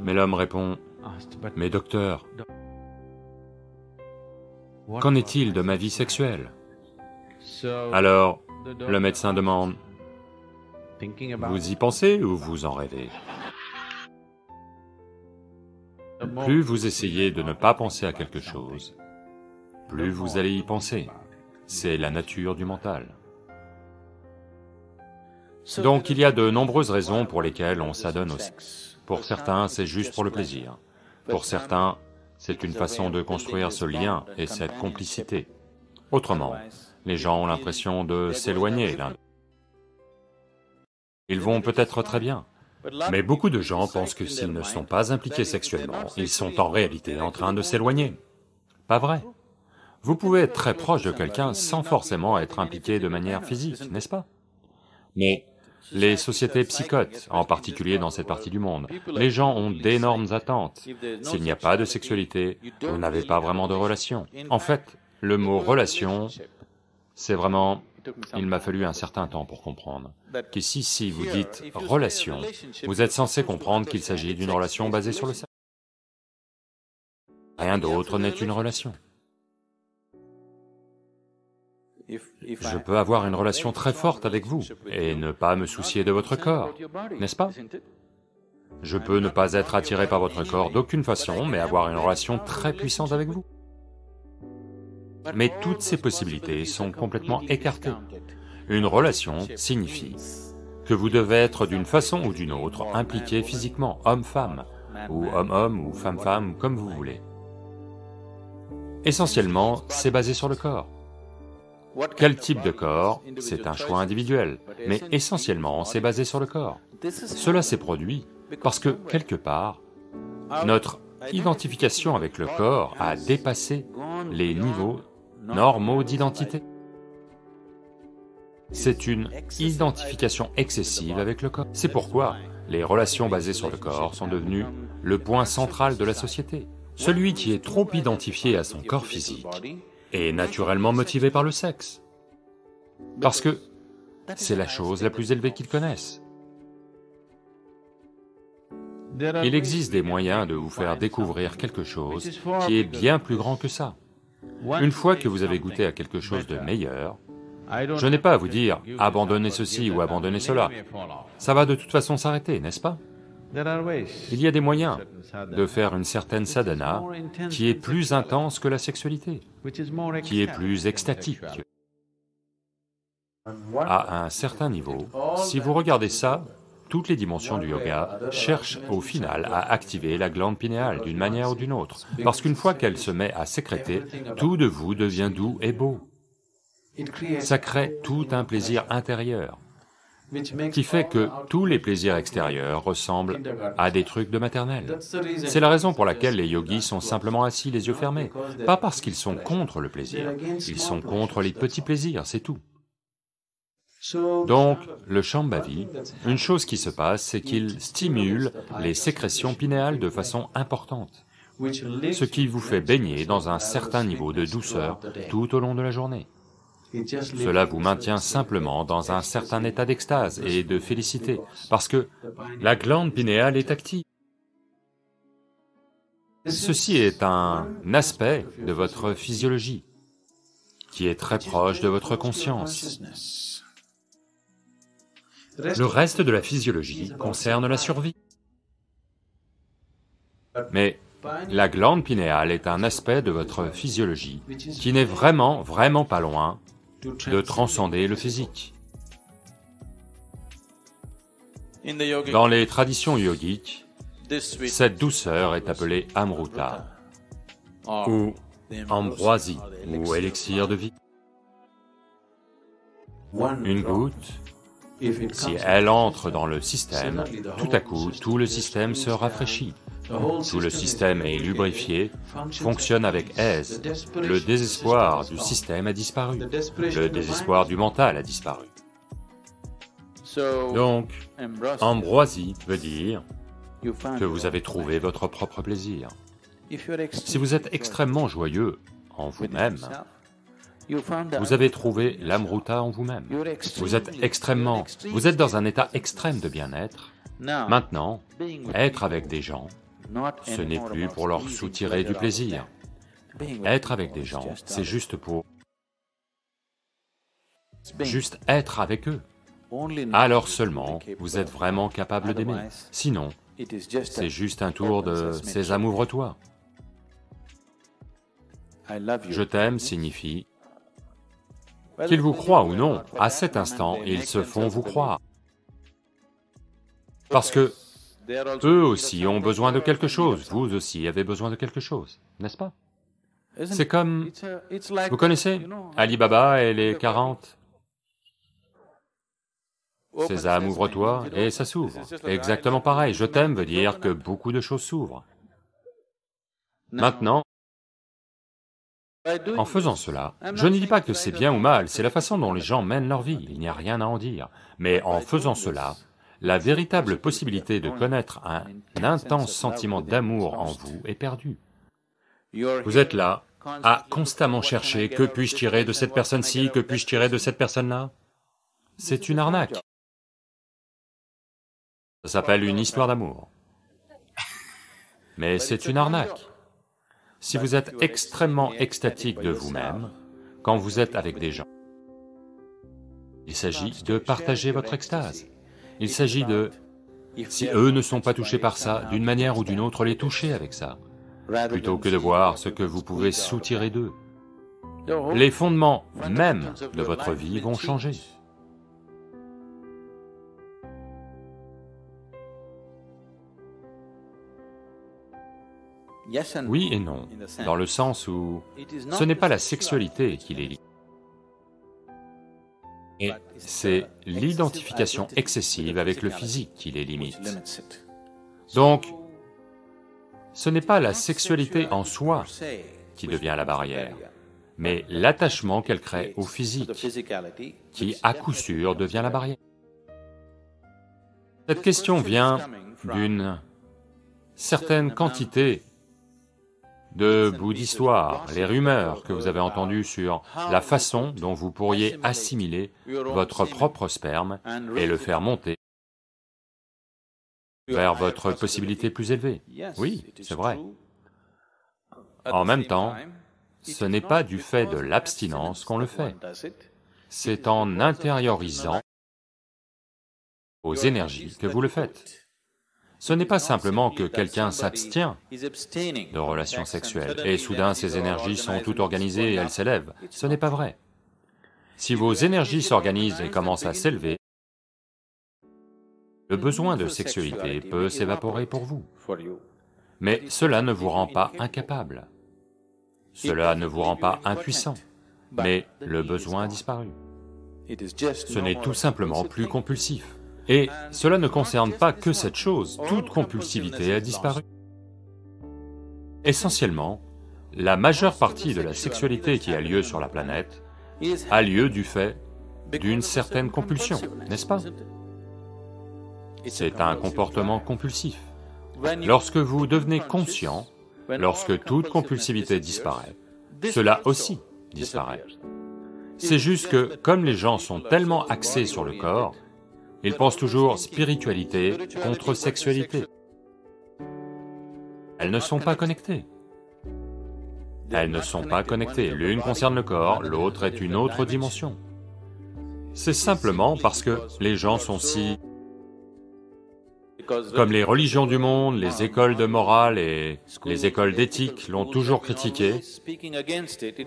Mais l'homme répond, « Mais docteur, qu'en est-il de ma vie sexuelle ?» Alors, le médecin demande, « Vous y pensez ou vous en rêvez ?» Plus vous essayez de ne pas penser à quelque chose, plus vous allez y penser. C'est la nature du mental. Donc il y a de nombreuses raisons pour lesquelles on s'adonne au sexe. Pour certains, c'est juste pour le plaisir. Pour certains, c'est une façon de construire ce lien et cette complicité. Autrement, les gens ont l'impression de s'éloigner l'un d'eux. Ils vont peut-être très bien, mais beaucoup de gens pensent que s'ils ne sont pas impliqués sexuellement, ils sont en réalité en train de s'éloigner. Pas vrai. Vous pouvez être très proche de quelqu'un sans forcément être impliqué de manière physique, n'est-ce pas? Mais les sociétés psychotes, en particulier dans cette partie du monde, les gens ont d'énormes attentes. S'il n'y a pas de sexualité, vous n'avez pas vraiment de relation. En fait, le mot « relation », c'est vraiment... Il m'a fallu un certain temps pour comprendre qu'ici, si vous dites « relation », vous êtes censé comprendre qu'il s'agit d'une relation basée sur le sexe. Rien d'autre n'est une relation. Je peux avoir une relation très forte avec vous et ne pas me soucier de votre corps, n'est-ce pas? Je peux ne pas être attiré par votre corps d'aucune façon, mais avoir une relation très puissante avec vous. Mais toutes ces possibilités sont complètement écartées. Une relation signifie que vous devez être d'une façon ou d'une autre impliqué physiquement, homme-femme, ou homme-homme, ou femme-femme, comme vous voulez. Essentiellement, c'est basé sur le corps. Quel type de corps? C'est un choix individuel, mais essentiellement, c'est basé sur le corps. Cela s'est produit parce que, quelque part, notre identification avec le corps a dépassé les niveaux normaux d'identité. C'est une identification excessive avec le corps. C'est pourquoi les relations basées sur le corps sont devenues le point central de la société. Celui qui est trop identifié à son corps physique est naturellement motivé par le sexe, parce que c'est la chose la plus élevée qu'ils connaissent. Il existe des moyens de vous faire découvrir quelque chose qui est bien plus grand que ça. Une fois que vous avez goûté à quelque chose de meilleur, je n'ai pas à vous dire « abandonnez ceci ou abandonnez cela », ça va de toute façon s'arrêter, n'est-ce pas? Il y a des moyens de faire une certaine sadhana qui est plus intense que la sexualité, qui est plus extatique. À un certain niveau, si vous regardez ça, toutes les dimensions du yoga cherchent au final à activer la glande pinéale d'une manière ou d'une autre, parce qu'une fois qu'elle se met à sécréter, tout de vous devient doux et beau. Ça crée tout un plaisir intérieur, qui fait que tous les plaisirs extérieurs ressemblent à des trucs de maternelle. C'est la raison pour laquelle les yogis sont simplement assis les yeux fermés, pas parce qu'ils sont contre le plaisir, ils sont contre les petits plaisirs, c'est tout. Donc, le Shambhavi, une chose qui se passe, c'est qu'il stimule les sécrétions pinéales de façon importante, ce qui vous fait baigner dans un certain niveau de douceur tout au long de la journée. Cela vous maintient simplement dans un certain état d'extase et de félicité, parce que la glande pinéale est active. Ceci est un aspect de votre physiologie, qui est très proche de votre conscience. Le reste de la physiologie concerne la survie. Mais la glande pinéale est un aspect de votre physiologie qui n'est vraiment pas loin de transcender le physique. Dans les traditions yogiques, cette douceur est appelée amruta, ou ambroisie, ou élixir de vie. Une goutte, si elle entre dans le système, tout à coup, tout le système se rafraîchit. Tout le système est lubrifié, fonctionne avec aise. Le désespoir du système a disparu. Le désespoir du mental a disparu. Donc, ambroisie veut dire que vous avez trouvé votre propre plaisir. Si vous êtes extrêmement joyeux en vous-même, vous avez trouvé l'amruta en vous-même. Vous êtes dans un état extrême de bien-être, Maintenant, être avec des gens, ce n'est plus pour leur soutirer du plaisir. Être avec des gens, c'est juste pour... juste être avec eux. Alors seulement, vous êtes vraiment capable d'aimer. Sinon, c'est juste un tour de « Sésame, ouvre-toi ». Je t'aime signifie qu'ils vous croient ou non, à cet instant, ils se font vous croire. Parce que eux aussi ont besoin de quelque chose, vous aussi avez besoin de quelque chose, n'est-ce pas? C'est comme... Vous connaissez Ali Baba et les 40? Sésame, ouvre-toi, et ça s'ouvre. Exactement pareil, je t'aime veut dire que beaucoup de choses s'ouvrent. Maintenant, en faisant cela, je ne dis pas que c'est bien ou mal, c'est la façon dont les gens mènent leur vie, il n'y a rien à en dire. Mais en faisant cela, la véritable possibilité de connaître un intense sentiment d'amour en vous est perdue. Vous êtes là, à constamment chercher « que puis-je tirer de cette personne-ci, que puis-je tirer de cette personne-là » C'est une arnaque. Ça s'appelle une histoire d'amour. Mais c'est une arnaque. Si vous êtes extrêmement extatique de vous-même, quand vous êtes avec des gens, il s'agit de partager votre extase. Il s'agit de, si eux ne sont pas touchés par ça, d'une manière ou d'une autre, les toucher avec ça, plutôt que de voir ce que vous pouvez soutirer d'eux. Les fondements même de votre vie vont changer. Oui et non, dans le sens où ce n'est pas la sexualité qui les lie, et c'est l'identification excessive avec le physique qui les limite. Donc, ce n'est pas la sexualité en soi qui devient la barrière, mais l'attachement qu'elle crée au physique, qui à coup sûr devient la barrière. Cette question vient d'une certaine quantité de bouts d'histoire, les rumeurs que vous avez entendues sur la façon dont vous pourriez assimiler votre propre sperme et le faire monter vers votre possibilité plus élevée. Oui, c'est vrai. En même temps, ce n'est pas du fait de l'abstinence qu'on le fait, c'est en intériorisant vos énergies que vous le faites. Ce n'est pas simplement que quelqu'un s'abstient de relations sexuelles et soudain ses énergies sont toutes organisées et elles s'élèvent. Ce n'est pas vrai. Si vos énergies s'organisent et commencent à s'élever, le besoin de sexualité peut s'évaporer pour vous. Mais cela ne vous rend pas incapable. Cela ne vous rend pas impuissant, mais le besoin a disparu. Ce n'est tout simplement plus compulsif. Et cela ne concerne pas que cette chose, toute compulsivité a disparu. Essentiellement, la majeure partie de la sexualité qui a lieu sur la planète a lieu du fait d'une certaine compulsion, n'est-ce pas? C'est un comportement compulsif. Lorsque vous devenez conscient, lorsque toute compulsivité disparaît, cela aussi disparaît. C'est juste que, comme les gens sont tellement axés sur le corps, ils pensent toujours spiritualité contre sexualité. Elles ne sont pas connectées. Elles ne sont pas connectées, l'une concerne le corps, l'autre est une autre dimension. C'est simplement parce que les gens sont si... Comme les religions du monde, les écoles de morale et les écoles d'éthique l'ont toujours critiqué,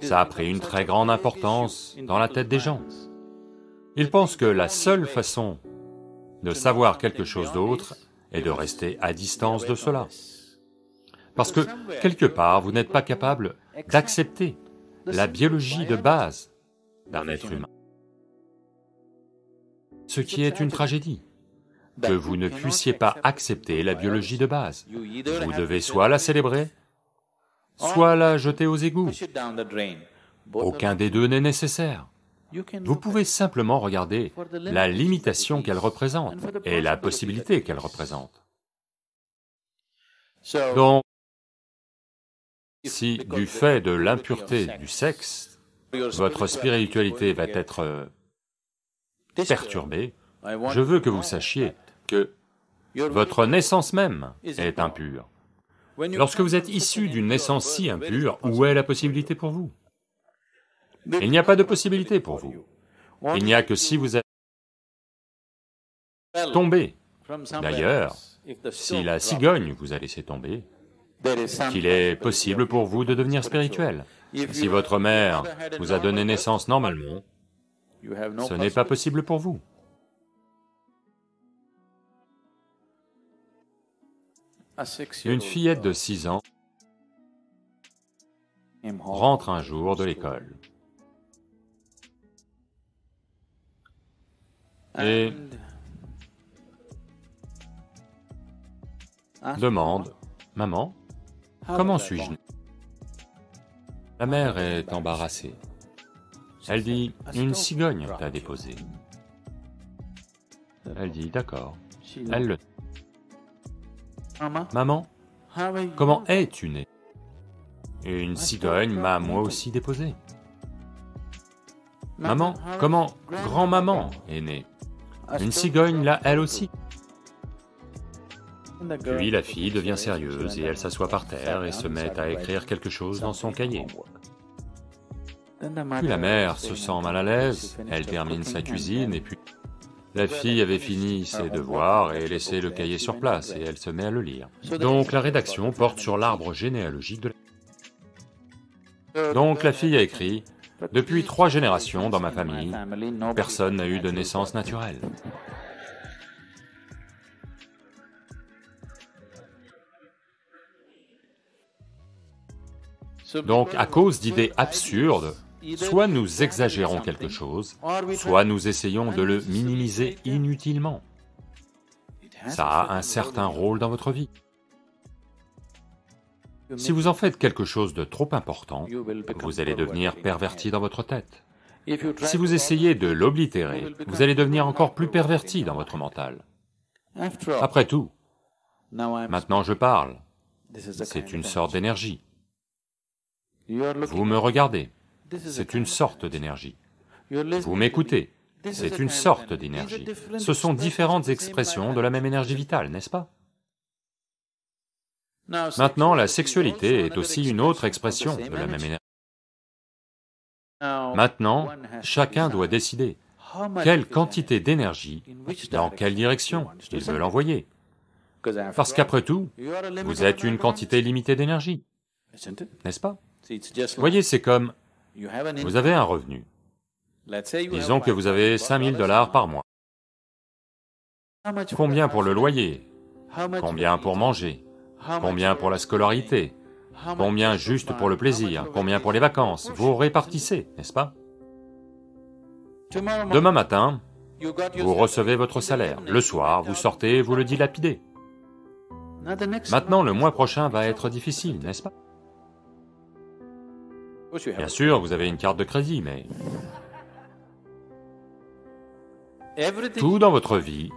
ça a pris une très grande importance dans la tête des gens. Ils pensent que la seule façon de savoir quelque chose d'autre est de rester à distance de cela. Parce que, quelque part, vous n'êtes pas capable d'accepter la biologie de base d'un être humain. Ce qui est une tragédie, que vous ne puissiez pas accepter la biologie de base. Vous devez soit la célébrer, soit la jeter aux égouts. Aucun des deux n'est nécessaire. Vous pouvez simplement regarder la limitation qu'elle représente et la possibilité qu'elle représente. Donc, si du fait de l'impureté du sexe, votre spiritualité va être perturbée, je veux que vous sachiez que Votre naissance même est impure. Lorsque vous êtes issu d'une naissance si impure, où est la possibilité pour vous? Il n'y a pas de possibilité pour vous. Il n'y a que si vous êtes tombé. D'ailleurs, si la cigogne vous a laissé tomber, qu'il est possible pour vous de devenir spirituel. Si votre mère vous a donné naissance normalement, ce n'est pas possible pour vous. Une fillette de 6 ans rentre un jour de l'école et demande, « Maman, comment suis-je né ?» La mère est embarrassée. Elle dit, « Une cigogne t'a déposé. » Elle dit, « D'accord. » Elle le... « Maman, comment es-tu né ?» Une cigogne m'a moi aussi déposé. « Maman, comment grand-maman est née ?» Une cigogne l'a elle aussi. Puis la fille devient sérieuse et elle s'assoit par terre et se met à écrire quelque chose dans son cahier. Puis la mère se sent mal à l'aise, elle termine sa cuisine et puis... La fille avait fini ses devoirs et laissé le cahier sur place et elle se met à le lire. Donc la rédaction porte sur l'arbre généalogique de la... Donc la fille a écrit, « Depuis 3 générations dans ma famille, personne n'a eu de naissance naturelle. » Donc à cause d'idées absurdes, soit nous exagérons quelque chose, soit nous essayons de le minimiser inutilement. Ça a un certain rôle dans votre vie. Si vous en faites quelque chose de trop important, vous allez devenir perverti dans votre tête. Si vous essayez de l'oblitérer, vous allez devenir encore plus perverti dans votre mental. Après tout, maintenant je parle, c'est une sorte d'énergie. Vous me regardez. C'est une sorte d'énergie. Vous m'écoutez, c'est une sorte d'énergie. Ce sont différentes expressions de la même énergie vitale, n'est-ce pas? Maintenant, la sexualité est aussi une autre expression de la même énergie. Maintenant, chacun doit décider quelle quantité d'énergie, dans quelle direction il veut l'envoyer. Parce qu'après tout, vous êtes une quantité limitée d'énergie, n'est-ce pas? Voyez, c'est comme... Vous avez un revenu. Disons que vous avez 5000 $ par mois. Combien pour le loyer? Combien pour manger? Combien pour la scolarité? Combien juste pour le plaisir? Combien pour les vacances? Vous répartissez, n'est-ce pas? Demain matin, vous recevez votre salaire. Le soir, vous sortez et vous le dilapidez. Maintenant, le mois prochain va être difficile, n'est-ce pas? Bien sûr, vous avez une carte de crédit, mais... Tout dans votre vie,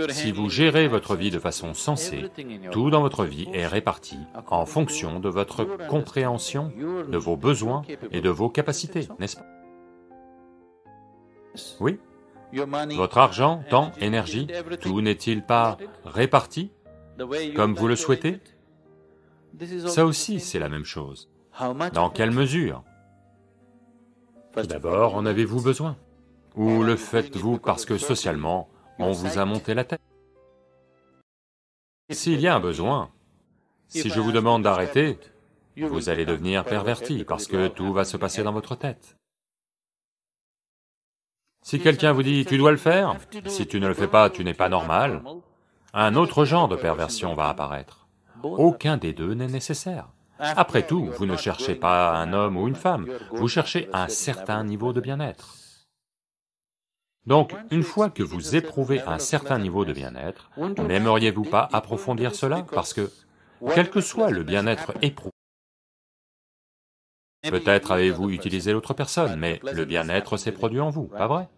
si vous gérez votre vie de façon sensée, tout dans votre vie est réparti en fonction de votre compréhension, de vos besoins et de vos capacités, n'est-ce pas? Oui? Votre argent, temps, énergie, tout n'est-il pas réparti comme vous le souhaitez? Ça aussi, c'est la même chose. Dans quelle mesure? Tout d'abord, en avez-vous besoin? Ou le faites-vous parce que socialement, on vous a monté la tête? S'il y a un besoin, si je vous demande d'arrêter, vous allez devenir perverti parce que tout va se passer dans votre tête. Si quelqu'un vous dit « tu dois le faire », si tu ne le fais pas, tu n'es pas normal, un autre genre de perversion va apparaître. Aucun des deux n'est nécessaire. Après tout, vous ne cherchez pas un homme ou une femme, vous cherchez un certain niveau de bien-être. Donc, une fois que vous éprouvez un certain niveau de bien-être, n'aimeriez-vous pas approfondir cela? Parce que, quel que soit le bien-être éprouvé, peut-être avez-vous utilisé l'autre personne, mais le bien-être s'est produit en vous, pas vrai?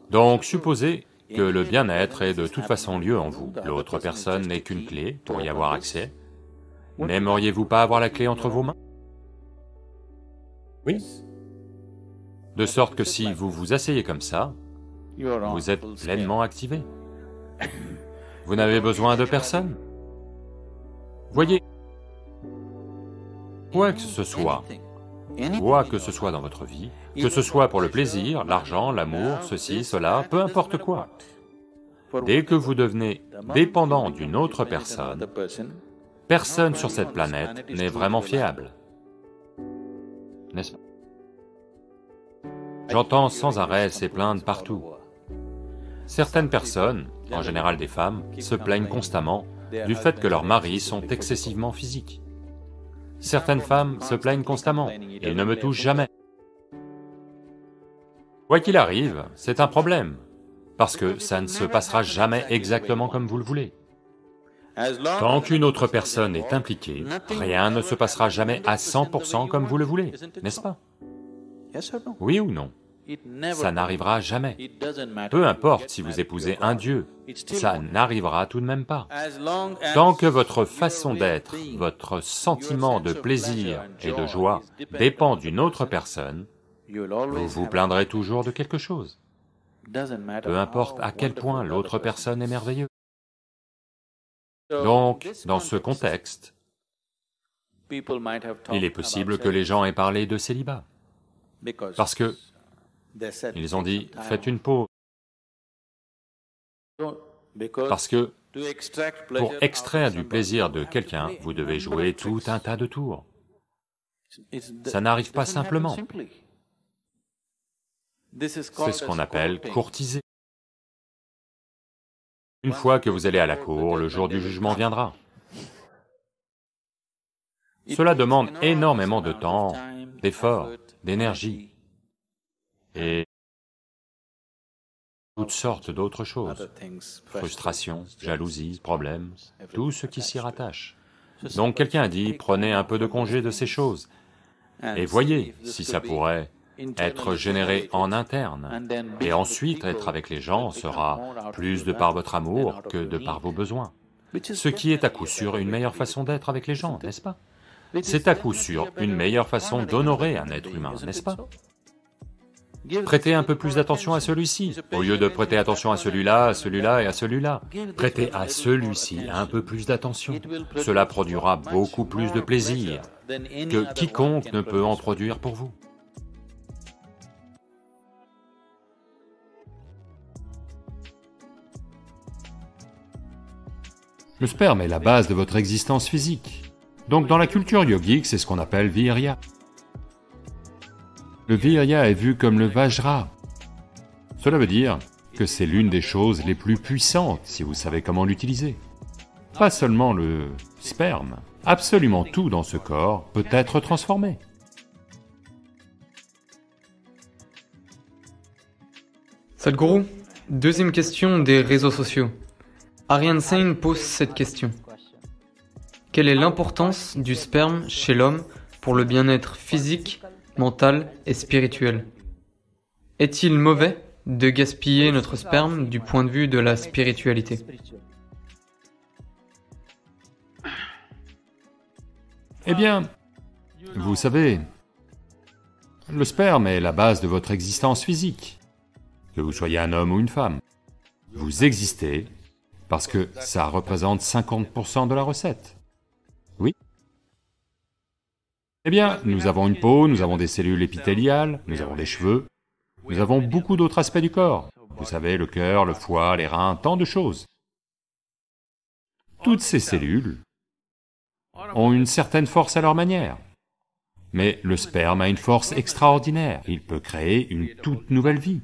Donc, supposez que le bien-être est de toute façon lieu en vous, l'autre personne n'est qu'une clé pour y avoir accès. N'aimeriez-vous pas avoir la clé entre vos mains? Oui. De sorte que si vous vous asseyez comme ça, Vous êtes pleinement activé. Vous n'avez besoin de personne. Voyez, quoi que ce soit dans votre vie, que ce soit pour le plaisir, l'argent, l'amour, ceci, cela, peu importe quoi, dès que vous devenez dépendant d'une autre personne, personne sur cette planète n'est vraiment fiable, n'est-ce pas? J'entends sans arrêt ces plaintes partout. Certaines personnes, en général des femmes, se plaignent constamment du fait que leurs maris sont excessivement physiques. Certaines femmes se plaignent constamment, ils ne me touchent jamais. Quoi qu'il arrive, c'est un problème, parce que ça ne se passera jamais exactement comme vous le voulez. Tant qu'une autre personne est impliquée, rien ne se passera jamais à 100% comme vous le voulez, n'est-ce pas? Oui ou non? Ça n'arrivera jamais. Peu importe si vous épousez un dieu, ça n'arrivera tout de même pas. Tant que votre façon d'être, votre sentiment de plaisir et de joie dépend d'une autre personne, vous vous plaindrez toujours de quelque chose. Peu importe à quel point l'autre personne est merveilleuse. Donc, dans ce contexte, il est possible que les gens aient parlé de célibat, parce que ils ont dit, faites une pause, parce que pour extraire du plaisir de quelqu'un, vous devez jouer tout un tas de tours. Ça n'arrive pas simplement. C'est ce qu'on appelle courtiser. Une fois que vous allez à la cour, le jour du jugement viendra. Cela demande énormément de temps, d'efforts, d'énergie, et toutes sortes d'autres choses, frustration, jalousie, problèmes, tout ce qui s'y rattache. Donc quelqu'un a dit, prenez un peu de congé de ces choses, et voyez si ça pourrait être généré en interne, et ensuite être avec les gens sera plus de par votre amour que de par vos besoins. Ce qui est à coup sûr une meilleure façon d'être avec les gens, n'est-ce pas? C'est à coup sûr une meilleure façon d'honorer un être humain, n'est-ce pas? Prêtez un peu plus d'attention à celui-ci, au lieu de prêter attention à celui-là, à celui-là et à celui-là. Prêtez à celui-ci un peu plus d'attention. Cela produira beaucoup plus de plaisir que quiconque ne peut en produire pour vous. Le sperme est la base de votre existence physique. Donc dans la culture yogique, c'est ce qu'on appelle virya. Le virya est vu comme le vajra. Cela veut dire que c'est l'une des choses les plus puissantes si vous savez comment l'utiliser. Pas seulement le sperme, absolument tout dans ce corps peut être transformé. Sadhguru, deuxième question des réseaux sociaux. Aryan Sen pose cette question. Quelle est l'importance du sperme chez l'homme pour le bien-être physique, mental et spirituel? Est-il mauvais de gaspiller notre sperme du point de vue de la spiritualité? Eh bien, vous savez, le sperme est la base de votre existence physique. Que vous soyez un homme ou une femme, vous existez parce que ça représente 50% de la recette. Oui. Eh bien, nous avons une peau, nous avons des cellules épithéliales, nous avons des cheveux, nous avons beaucoup d'autres aspects du corps. Vous savez, le cœur, le foie, les reins, tant de choses. Toutes ces cellules ont une certaine force à leur manière. Mais le sperme a une force extraordinaire, il peut créer une toute nouvelle vie.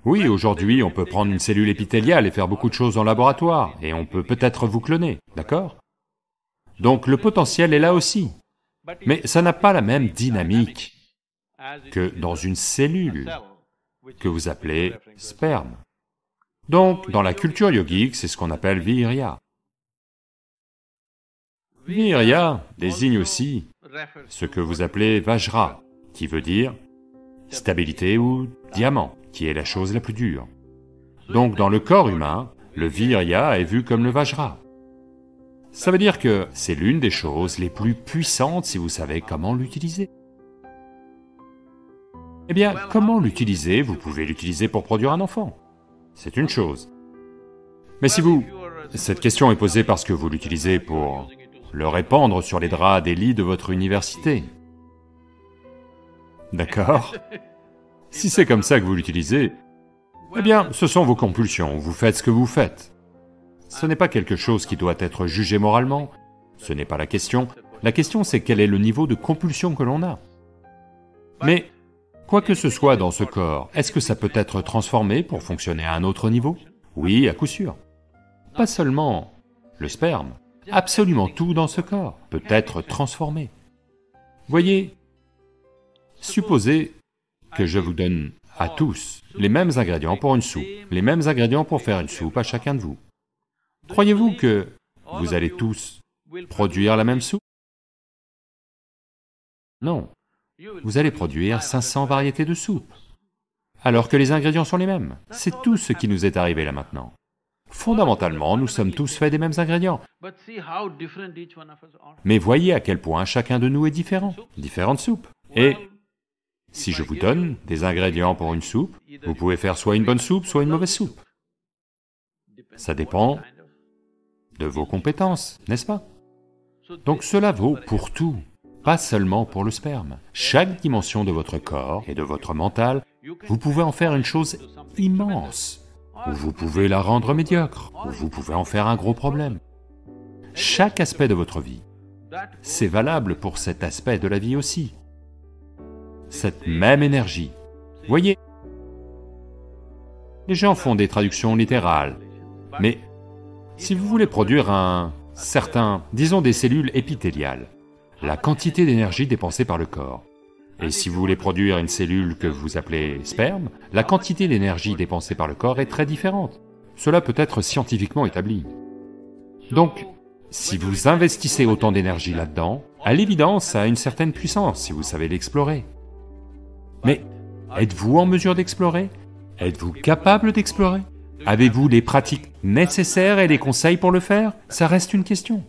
Oui, aujourd'hui, on peut prendre une cellule épithéliale et faire beaucoup de choses en laboratoire, et on peut peut-être vous cloner, d'accord? Donc le potentiel est là aussi, mais ça n'a pas la même dynamique que dans une cellule que vous appelez sperme. Donc, dans la culture yogique, c'est ce qu'on appelle virya. Virya désigne aussi ce que vous appelez vajra, qui veut dire stabilité ou diamant, qui est la chose la plus dure. Donc dans le corps humain, le virya est vu comme le vajra. Ça veut dire que c'est l'une des choses les plus puissantes si vous savez comment l'utiliser. Eh bien, comment l'utiliser? Vous pouvez l'utiliser pour produire un enfant. c'est une chose. Mais si vous... Cette question est posée parce que vous l'utilisez pour le répandre sur les draps des lits de votre université. D'accord? Si c'est comme ça que vous l'utilisez, eh bien, ce sont vos compulsions, vous faites ce que vous faites. Ce n'est pas quelque chose qui doit être jugé moralement, ce n'est pas la question. La question, c'est quel est le niveau de compulsion que l'on a. Mais, quoi que ce soit dans ce corps, est-ce que ça peut être transformé pour fonctionner à un autre niveau? Oui, à coup sûr. Pas seulement le sperme, absolument tout dans ce corps peut être transformé. Voyez, supposez que je vous donne à tous les mêmes ingrédients pour une soupe, les mêmes ingrédients pour faire une soupe à chacun de vous. Croyez-vous que vous allez tous produire la même soupe? Non, vous allez produire 500 variétés de soupe, alors que les ingrédients sont les mêmes. C'est tout ce qui nous est arrivé là maintenant. Fondamentalement, nous sommes tous faits des mêmes ingrédients. Mais voyez à quel point chacun de nous est différent, différentes soupes. Et si je vous donne des ingrédients pour une soupe, vous pouvez faire soit une bonne soupe, soit une mauvaise soupe. Ça dépend de vos compétences, n'est-ce pas? Donc cela vaut pour tout, pas seulement pour le sperme. Chaque dimension de votre corps et de votre mental, vous pouvez en faire une chose immense. Ou vous pouvez la rendre médiocre, ou vous pouvez en faire un gros problème. Chaque aspect de votre vie, c'est valable pour cet aspect de la vie aussi. Cette même énergie. Voyez, les gens font des traductions littérales, mais si vous voulez produire un certain, disons des cellules épithéliales, la quantité d'énergie dépensée par le corps, et si vous voulez produire une cellule que vous appelez sperme, la quantité d'énergie dépensée par le corps est très différente. Cela peut être scientifiquement établi. Donc, si vous investissez autant d'énergie là-dedans, à l'évidence, ça a une certaine puissance si vous savez l'explorer. Mais êtes-vous en mesure d'explorer? Êtes-vous capable d'explorer? Avez-vous les pratiques nécessaires et les conseils pour le faire? Ça reste une question.